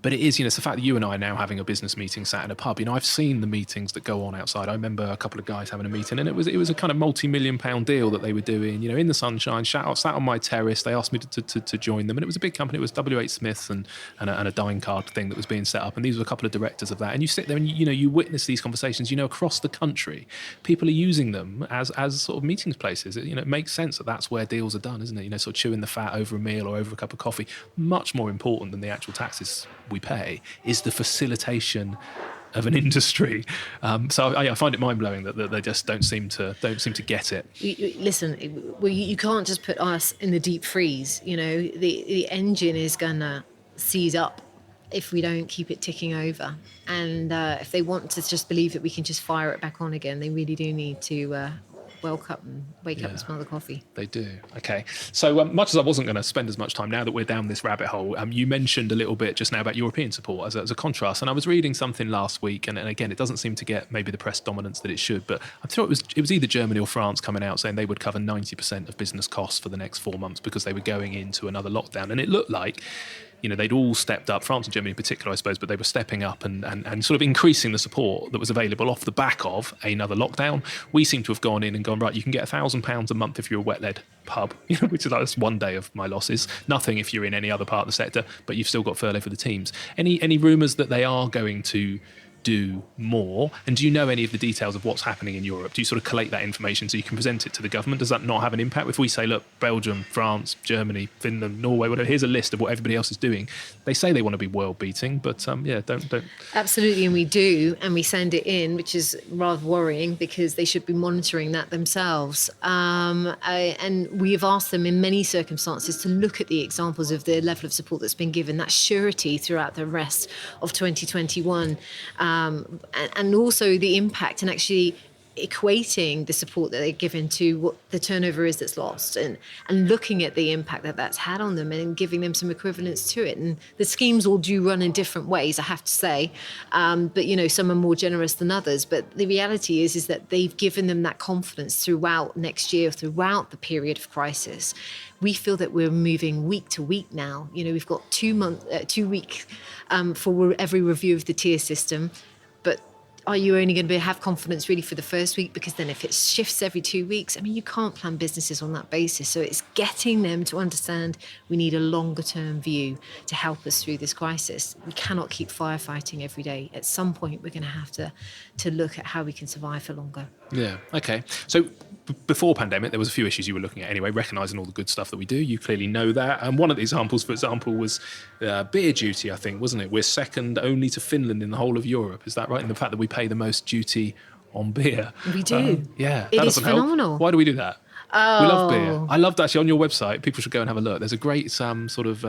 But it is, it's the fact that you and I are now having a business meeting sat in a pub. I've seen the meetings that go on outside. I remember a couple of guys having a meeting, and it was a kind of multi-million-pound deal that they were doing, in the sunshine, sat on my terrace. They asked me to join them, and it was a big company. It was WH Smith's and a dine card thing that was being set up, and these were a couple of directors of that. And you sit there and you witness these conversations. Across the country, people are using them as sort of meetings places. It makes sense that that's where deals are done, isn't it? Sort of chewing the fat over a meal or over a cup of coffee. Much more important than the actual taxes we pay is the facilitation of an industry. So I find it mind-blowing that they just don't seem to get it. Listen, you can't just put us in the deep freeze. The engine is gonna seize up if we don't keep it ticking over. And if they want to just believe that we can just fire it back on again, they really do need to wake up and smell the coffee. They do. Okay. So much as I wasn't going to spend as much time, now that we're down this rabbit hole, you mentioned a little bit just now about European support as a contrast. And I was reading something last week, and again, it doesn't seem to get maybe the press dominance that it should, but I thought it was either Germany or France coming out saying they would cover 90% of business costs for the next 4 months because they were going into another lockdown. And it looked like they'd all stepped up, France and Germany in particular, I suppose, but they were stepping up and sort of increasing the support that was available off the back of another lockdown. We seem to have gone in and gone, right, you can get £1,000 a month if you're a wet-led pub, which is like that's one day of my losses. Nothing if you're in any other part of the sector, but you've still got furlough for the teams. Any rumours that they are going to do more? And do you know any of the details of what's happening in Europe? Do you sort of collate that information so you can present it to the government? Does that not have an impact? If we say, look, Belgium, France, Germany, Finland, Norway, whatever, here's a list of what everybody else is doing. They say they want to be world beating, but don't. Absolutely, and we do, and we send it in, which is rather worrying because they should be monitoring that themselves. And we have asked them in many circumstances to look at the examples of the level of support that's been given, that surety throughout the rest of 2021. And also the impact and actually equating the support that they're given to what the turnover is that's lost, and looking at the impact that that's had on them and giving them some equivalence to it. And the schemes all do run in different ways, I have to say, but some are more generous than others. But the reality is that they've given them that confidence throughout next year, throughout the period of crisis. We feel that we're moving week to week now. We've got 2 weeks for every review of the tier system, but are you only going to have confidence really for the first week? Because then if it shifts every 2 weeks, I mean, you can't plan businesses on that basis. So it's getting them to understand we need a longer term view to help us through this crisis. We cannot keep firefighting every day. At some point, we're going to have to look at how we can survive for longer. Yeah. Okay. So before pandemic, there was a few issues you were looking at anyway, recognising all the good stuff that we do. You clearly know that. And one of the examples, for example, was beer duty, I think, wasn't it? We're second only to Finland in the whole of Europe. Is that right? In the fact that we pay the most duty on beer. We do. Yeah. It that is doesn't phenomenal. help. Why do we do that? Oh. We love beer. I loved actually on your website. People should go and have a look. There's a great sort of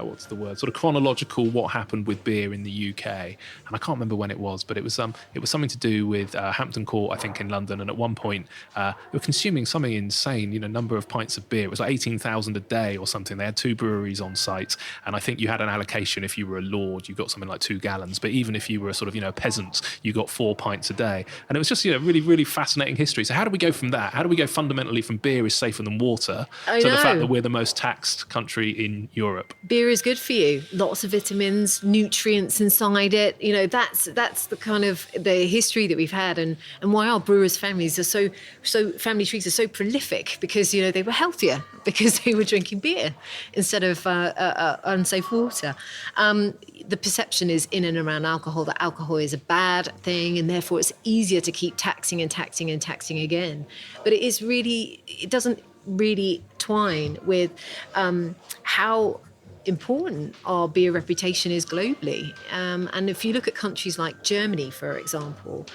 what's the word? Sort of chronological what happened with beer in the UK, and I can't remember when it was, but it was something to do with Hampton Court, I think, in London. And at one point, they were consuming something insane, number of pints of beer. It was like 18,000 a day or something. They had 2 breweries on site, and I think you had an allocation. If you were a lord, you got something like 2 gallons. But even if you were a sort of a peasant, you got 4 pints a day. And it was just really, really fascinating history. So how do we go from that? How do we go fundamentally from beer is safer than water to the fact that we're the most taxed country in Europe? Beer is good for you. Lots of vitamins, nutrients inside it. That's the kind of the history that we've had, and why our brewers' families are so family trees are so prolific, because they were healthier because they were drinking beer instead of unsafe water. The perception is in and around alcohol that alcohol is a bad thing, and therefore it's easier to keep taxing and taxing and taxing again. But it doesn't really twine with how important our beer reputation is globally. And if you look at countries like Germany, for example,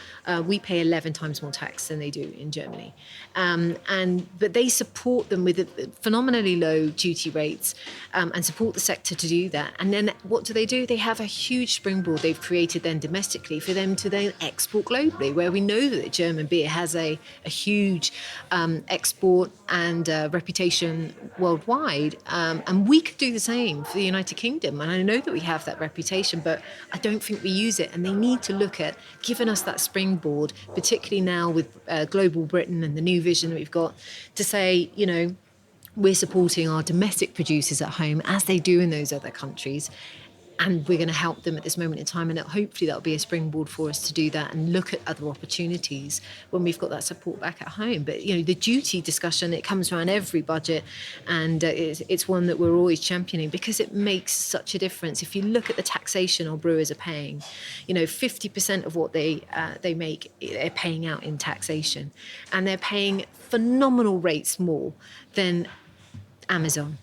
we pay 11 times more tax than they do in Germany. But they support them with phenomenally low duty rates and support the sector to do that. And then what do? They have a huge springboard they've created then domestically for them to then export globally, where we know that German beer has a huge export and reputation worldwide. And we could do the same for the United Kingdom. And I know that we have that reputation, but I don't think we use it. And they need to look at giving us that springboard, particularly now with Global Britain and the new vision that we've got, to say, we're supporting our domestic producers at home as they do in those other countries. And we're going to help them at this moment in time. And hopefully that'll be a springboard for us to do that and look at other opportunities when we've got that support back at home. But, the duty discussion, it comes around every budget. And it's one that we're always championing because it makes such a difference. If you look at the taxation our brewers are paying, 50% of what they make, they're paying out in taxation. And they're paying phenomenal rates more than Amazon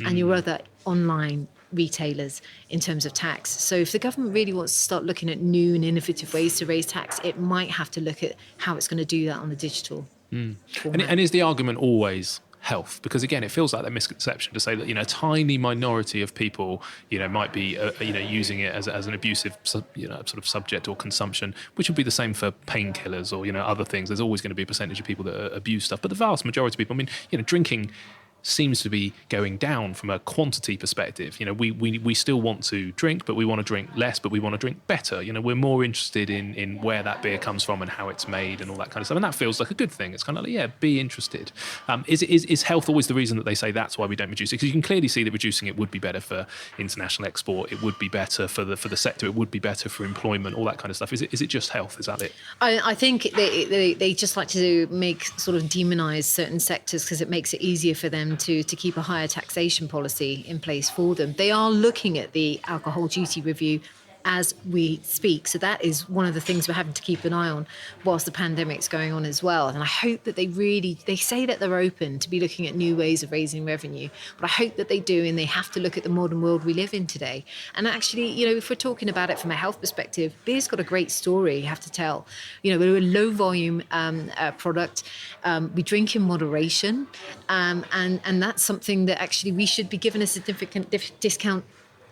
and your other online retailers in terms of tax. So if the government really wants to start looking at new and innovative ways to raise tax, it might have to look at how it's going to do that on the digital format. And is the argument always health? Because again, it feels like that misconception to say that a tiny minority of people might be using it as an abusive sort of subject or consumption, which would be the same for painkillers or other things. There's always going to be a percentage of people that abuse stuff, but the vast majority of people, drinking seems to be going down from a quantity perspective. We still want to drink, but we want to drink less, but we want to drink better. We're more interested in where that beer comes from and how it's made and all that kind of stuff. And that feels like a good thing. It's kind of like, be interested. Is health always the reason that they say that's why we don't reduce it? Because you can clearly see that reducing it would be better for international export. It would be better for the sector. It would be better for employment, all that kind of stuff. Is it just health? Is that it? I think they just like to make sort of demonize certain sectors because it makes it easier for them to keep a higher taxation policy in place for them. They are looking at the alcohol duty review as we speak. So that is one of the things we're having to keep an eye on whilst the pandemic's going on as well. And I hope that they say that they're open to be looking at new ways of raising revenue, but I hope that they do, and they have to look at the modern world we live in today. And actually, if we're talking about it from a health perspective, beer's got a great story you have to tell. We're a low volume product. We drink in moderation. And that's something that actually we should be given a significant discount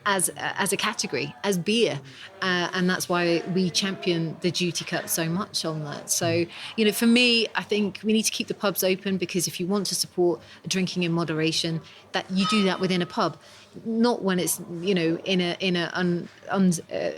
as a category, as beer. And that's why we champion the duty cut so much on that. So, for me, I think we need to keep the pubs open, because if you want to support drinking in moderation, that you do that within a pub. not when it's, in a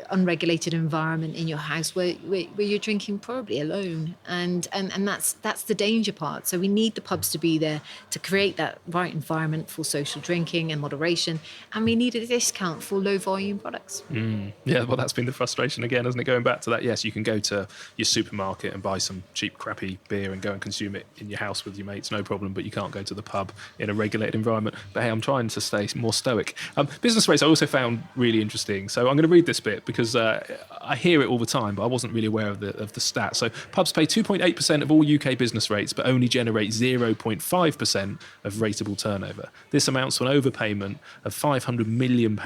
unregulated environment in your house where you're drinking probably alone, and that's the danger part. So we need the pubs to be there to create that right environment for social drinking and moderation, and we need a discount for low volume products. Yeah, well, that's been the frustration again, isn't it? Going back to that, yes, you can go to your supermarket and buy some cheap, crappy beer and go and consume it in your house with your mates, no problem, but you can't go to the pub in a regulated environment. But hey, I'm trying to stay more stoic. Business rates I also found really interesting. So I'm going to read this bit because I hear it all the time, but I wasn't really aware of the stats. So pubs pay 2.8% of all UK business rates, but only generate 0.5% of rateable turnover. This amounts to an overpayment of £500 million.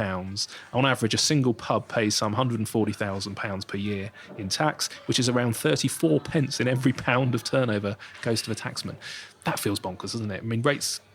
On average, a single pub pays some £140,000 per year in tax, which is around 34 pence in every pound of turnover goes to the taxman. That feels bonkers, doesn't it? I mean,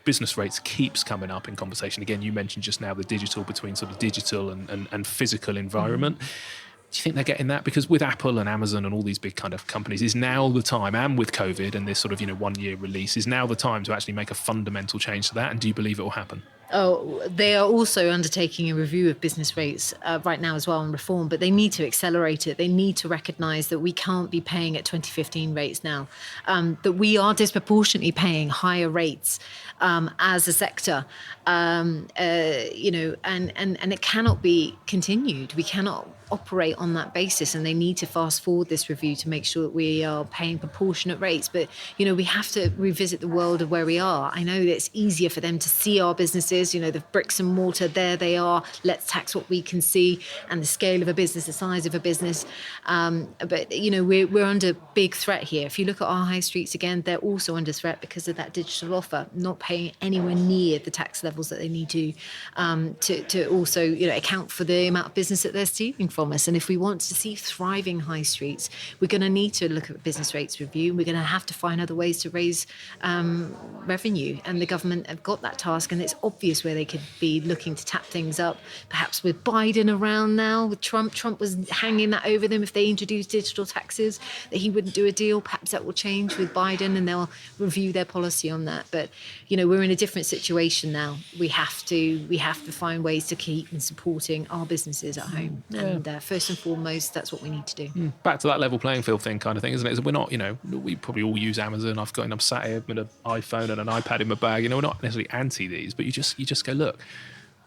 business rates keeps coming up in conversation. Again, you mentioned just now the digital between sort of digital and physical environment. Do you think they're getting that? Because with Apple and Amazon and all these big kind of companies, is now the time, and with COVID and this sort of 1 year release, is now the time to actually make a fundamental change to that? And do you believe it will happen? Oh, they are also undertaking a review of business rates right now as well on reform, but they need to accelerate it. They need to recognise that we can't be paying at 2015 rates now, that we are disproportionately paying higher rates as a sector, and it cannot be continued. We cannot operate on that basis, and they need to fast forward this review to make sure that we are paying proportionate rates. But we have to revisit the world of where we are. I know that it's easier for them to see our businesses, the bricks and mortar, there they are, let's tax what we can see, and the scale of a business, the size of a business, but we're under big threat here. If you look at our high streets again, they're also under threat because of that digital offer, not paying anywhere near the tax levels that they need to also account for the amount of business that they're stealing from us. And if we want to see thriving high streets, we're going to need to look at business rates review. We're going to have to find other ways to raise revenue, and the government have got that task, and it's obvious where they could be looking to tap things up. Perhaps with Biden around now, with Trump was hanging that over them if they introduced digital taxes, that he wouldn't do a deal. Perhaps that will change with Biden and they'll review their policy on that. But we're in a different situation now. We have to find ways to keep supporting our businesses at home. Yeah. And first and foremost, that's what we need to do. Back to that level playing field thing kind of thing, isn't it? So we're not, we probably all use Amazon. I'm sat here with an iPhone and an iPad in my bag. We're not necessarily anti these, but you just go, look,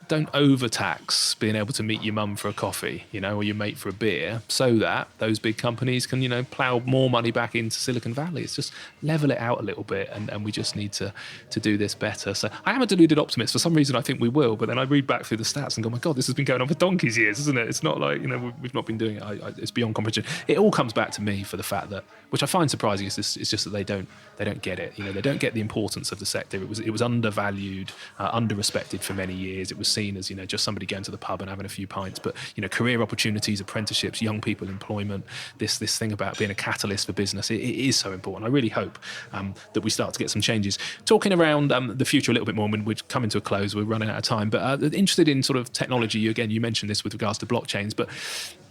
don't overtax being able to meet your mum for a coffee, or your mate for a beer, so that those big companies can, plough more money back into Silicon Valley. It's just level it out a little bit, and we just need to do this better. So I am a deluded optimist. For some reason, I think we will, but then I read back through the stats and go, my God, this has been going on for donkey's years, isn't it? It's not like, we've not been doing it. It's beyond comprehension. It all comes back to me for the fact that, which I find surprising, is it's just that they don't get it. They don't get the importance of the sector. It was undervalued, under-respected for many years. It was seen as just somebody going to the pub and having a few pints, but career opportunities, apprenticeships, young people employment, this thing about being a catalyst for business, it is so important. I really hope that we start to get some changes. Talking around the future a little bit more, when we're coming to a close, we're running out of time, but interested in sort of technology. You mentioned this with regards to blockchains, but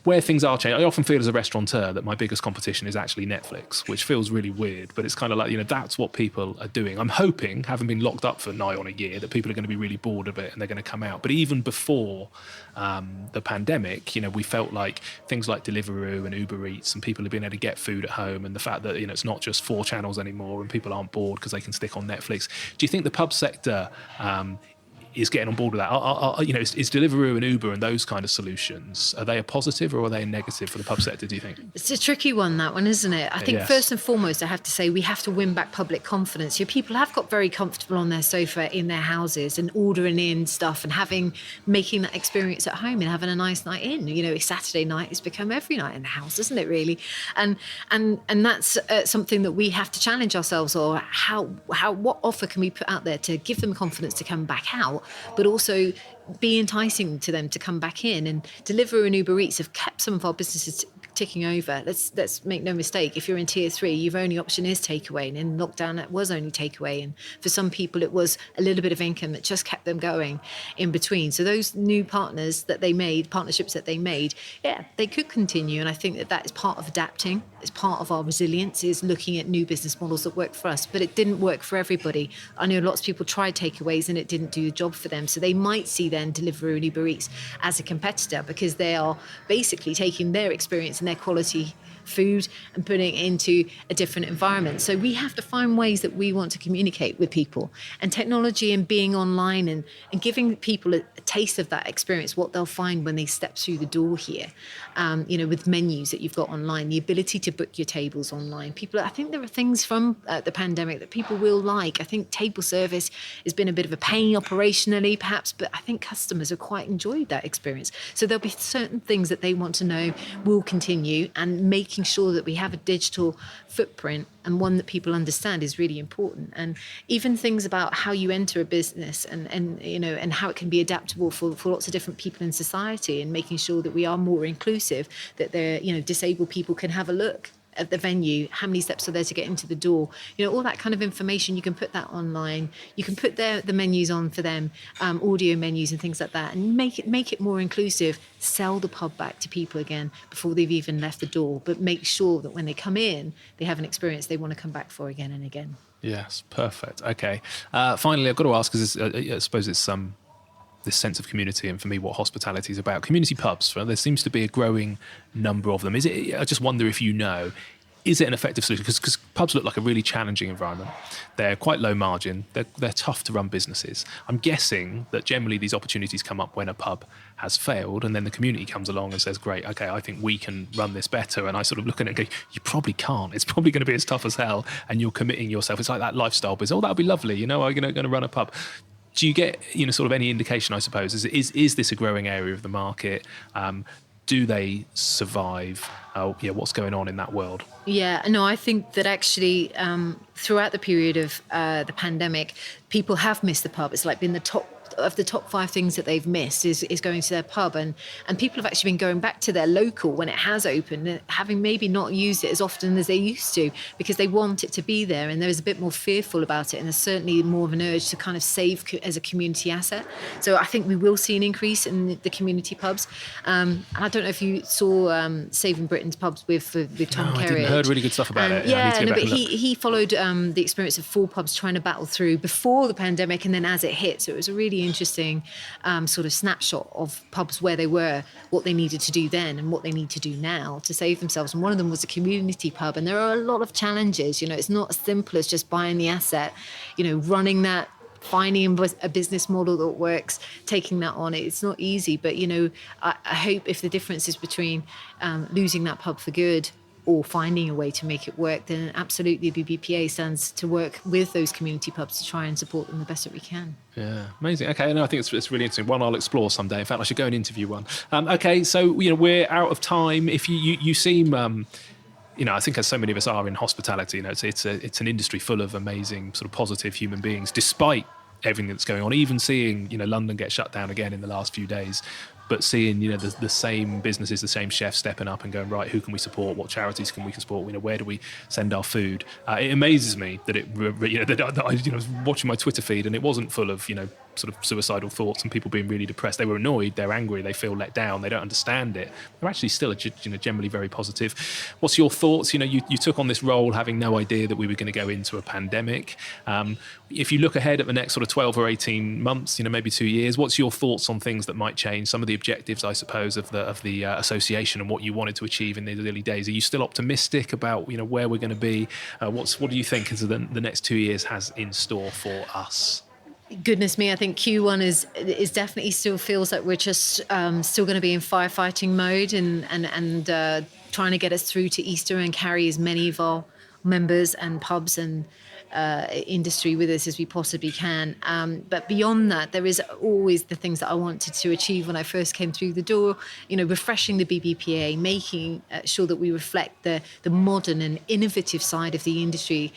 where things are changing, I often feel as a restaurateur that my biggest competition is actually Netflix, which feels really weird, but it's kind of like, that's what people are doing. I'm hoping, having been locked up for nigh on a year, that people are going to be really bored of it and they're going to come out. But even before the pandemic, we felt like things like Deliveroo and Uber Eats and people have been able to get food at home, and the fact that, it's not just 4 channels anymore and people aren't bored because they can stick on Netflix. Do you think the pub sector is getting on board with that? Is Deliveroo and Uber and those kind of solutions, are they a positive or are they a negative for the pub sector, do you think? It's a tricky one, that one, isn't it? I think First and foremost, I have to say we have to win back public confidence. People have got very comfortable on their sofa in their houses and ordering in stuff and making that experience at home and having a nice night in. Saturday night has become every night in the house, isn't it, really? And that's something that we have to challenge ourselves, or what offer can we put out there to give them confidence to come back out, but also be enticing to them to come back in. And Deliveroo and Uber Eats have kept some of our businesses ticking over. Let's make no mistake. If you're in tier 3, your only option is takeaway, and in lockdown it was only takeaway. And for some people, it was a little bit of income that just kept them going in between. So those new partnerships that they made, yeah, they could continue. And I think that is part of adapting. It's part of our resilience, is looking at new business models that work for us. But it didn't work for everybody. I know lots of people tried takeaways and it didn't do the job for them. So they might see then Deliveroo and Uber Eats as a competitor, because they are basically taking their experience and their quality food and putting it into a different environment. So we have to find ways that we want to communicate with people, and technology and being online and giving people a taste of that experience, what they'll find when they step through the door here, with menus that you've got online, the ability to book your tables online. I think there are things from the pandemic that people will like. I think table service has been a bit of a pain operationally perhaps, but I think customers have quite enjoyed that experience. So there'll be certain things that they want to know will continue, and making sure that we have a digital footprint and one that people understand is really important. And even things about how you enter a business and how it can be adaptable for lots of different people in society, and making sure that we are more inclusive, that disabled people can have a look at the venue, how many steps are there to get into the door, all that kind of information. You can put that online, you can put the menus on for them, audio menus and things like that, and make it more inclusive. Sell the pub back to people again before they've even left the door, but make sure that when they come in, they have an experience they want to come back for again and again. Yes, perfect. Okay. Finally, I've got to ask, because I suppose it's this sense of community, and for me, what hospitality is about. Community pubs, right? There seems to be a growing number of them. I just wonder if is it an effective solution? Because pubs look like a really challenging environment. They're quite low margin. They're tough to run businesses. I'm guessing that generally these opportunities come up when a pub has failed, and then the community comes along and says, great, okay, I think we can run this better. And I sort of look at it and go, you probably can't. It's probably going to be as tough as hell, and you're committing yourself. It's like that lifestyle business. Oh, that'll be lovely. I'm going to run a pub. Do you get, sort of any indication, I suppose, is this a growing area of the market? Do they survive? What's going on in that world? Yeah, no, I think that actually throughout the period of the pandemic, people have missed the pub. It's like been the top 5 things that they've missed is going to their pub, and people have actually been going back to their local when it has opened, having maybe not used it as often as they used to, because they want it to be there, and there's a bit more fearful about it, and there's certainly more of an urge to kind of save as a community asset. So I think we will see an increase in the community pubs. And I don't know if you saw Saving Britain's pubs with Tom Kerry. I heard really good stuff about it. But he followed the experience of 4 pubs trying to battle through before the pandemic, and then as it hit. So it was a really interesting sort of snapshot of pubs where they were, what they needed to do then and what they need to do now to save themselves. And one of them was a community pub, and there are a lot of challenges. It's not as simple as just buying the asset, running that, finding a business model that works, taking that on. It's not easy, but I hope if the difference is between losing that pub for good or finding a way to make it work, then absolutely BBPA stands to work with those community pubs to try and support them the best that we can. Yeah, amazing. Okay, no, I think it's really interesting. One I'll explore someday. In fact, I should go and interview one. Okay, so we're out of time. If you seem, I think as so many of us are in hospitality, it's an industry full of amazing sort of positive human beings, despite everything that's going on. Even seeing London get shut down again in the last few days. But seeing, the same businesses, the same chefs stepping up and going, right, who can we support? What charities can we support? Where do we send our food? It amazes me that that I was watching my Twitter feed, and it wasn't full of, sort of suicidal thoughts and people being really depressed. They were annoyed, they're angry, they feel let down, they don't understand it. They're actually still, generally very positive. What's your thoughts? You took on this role having no idea that we were going to go into a pandemic. If you look ahead at the next sort of 12 or 18 months, maybe 2 years, what's your thoughts on things that might change? Some of the objectives, I suppose, of the association and what you wanted to achieve in the early days. Are you still optimistic about where we're going to be? What do you think the next 2 years has in store for us? Goodness me, I think Q1 is definitely still feels like we're just still going to be in firefighting mode and trying to get us through to Easter and carry as many of members and pubs and industry with us as we possibly can. But beyond that, there is always the things that I wanted to achieve when I first came through the door, refreshing the BBPA, making sure that we reflect the modern and innovative side of the industry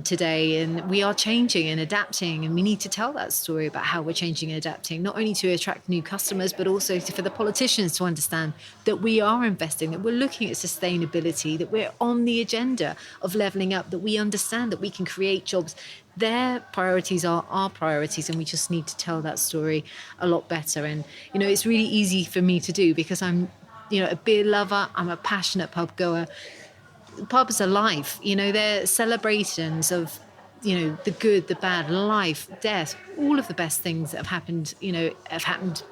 today. And we are changing and adapting, and we need to tell that story about how we're changing and adapting, not only to attract new customers, but also for the politicians to understand that we are investing, that we're looking at sustainability, that we're on the agenda of levelling up, that we understand that we can create jobs. Their priorities are our priorities, and we just need to tell that story a lot better. And it's really easy for me to do because I'm a beer lover, I'm a passionate pub goer. Pubs are life, they're celebrations of the good, the bad, life, death, all of the best things that have happened,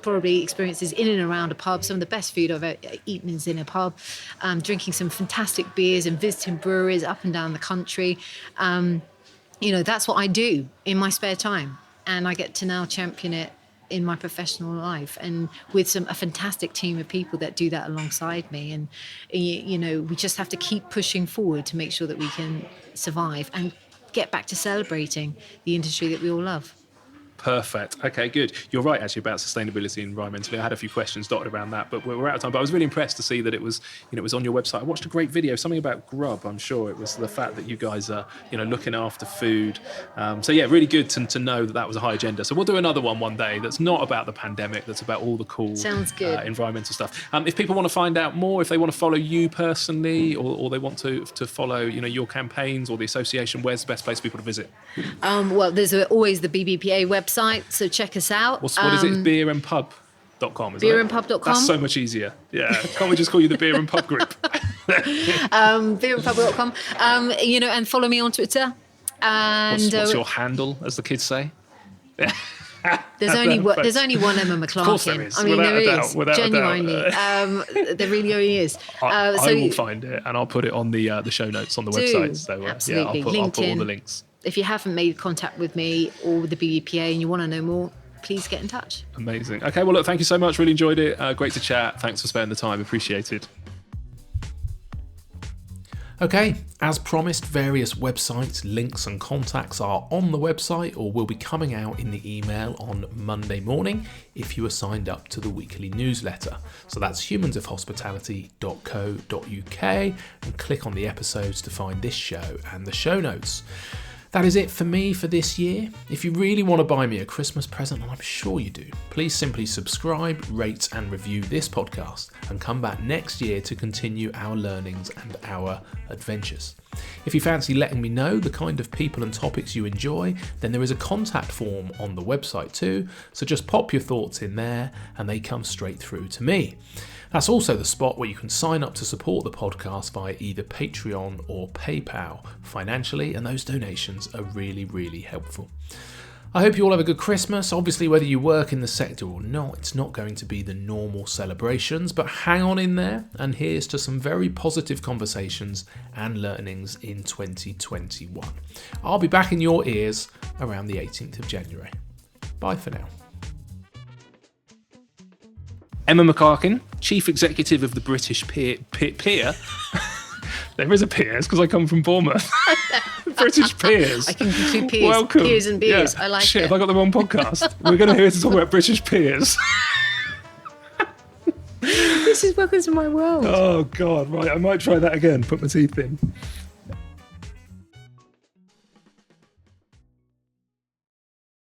probably experiences in and around a pub. Some of the best food I've eaten is in a pub, drinking some fantastic beers and visiting breweries up and down the country. That's what I do in my spare time, and I get to now champion it in my professional life, and with a fantastic team of people that do that alongside me. And we just have to keep pushing forward to make sure that we can survive and get back to celebrating the industry that we all love. Perfect. Okay, good. You're right, actually, about sustainability and environmentally. I had a few questions dotted around that, but we're out of time. But I was really impressed to see that it was on your website. I watched a great video, something about grub. I'm sure it was the fact that you guys are, looking after food. So yeah, really good to know that was a high agenda. So we'll do another one day that's not about the pandemic, that's about all the cool Sounds good. Environmental stuff. If people want to find out more, if they want to follow you personally, or they want to follow, your campaigns or the association, where's the best place for people to visit? Well, there's always the BBPA website, so check us out. What is it? Beerandpub.com, isn't it? Beerandpub.com. That's so much easier. Yeah. Can't we just call you the Beer and Pub Group? Beerandpub.com. And follow me on Twitter. And what's your handle, as the kids say? There's only one Emma McClarkin. Of course there is. I mean, without there a is. doubt, without Genuinely. a doubt. There really only is. I will find it, and I'll put it on the show notes on the website. So absolutely. I'll put all the links. If you haven't made contact with me or with the BBPA and you want to know more, please get in touch. Amazing. Okay, well, look, thank you so much. Really enjoyed it. Great to chat. Thanks for spending the time. Appreciated. Okay, as promised, various websites, links and contacts are on the website or will be coming out in the email on Monday morning if you are signed up to the weekly newsletter. So that's humansofhospitality.co.uk, and click on the episodes to find this show and the show notes. That is it for me for this year. If you really want to buy me a Christmas present, and I'm sure you do, please simply subscribe, rate and review this podcast and come back next year to continue our learnings and our adventures. If you fancy letting me know the kind of people and topics you enjoy, then there is a contact form on the website too, so just pop your thoughts in there and they come straight through to me. That's also the spot where you can sign up to support the podcast via either Patreon or PayPal financially, and those donations are really, really helpful. I hope you all have a good Christmas. Obviously, whether you work in the sector or not, it's not going to be the normal celebrations, but hang on in there, and here's to some very positive conversations and learnings in 2021. I'll be back in your ears around the 18th of January. Bye for now. Emma McClarkin, Chief Executive of the British Peer. There is a Peers because I come from Bournemouth. British Peers. I can do peers. Welcome. Peers and beers. Yeah. I like Shit, it. have I got the wrong podcast? We're going to hear to talk about British Peers. This is welcome to my world. Oh, God. Right, I might try that again. Put my teeth in.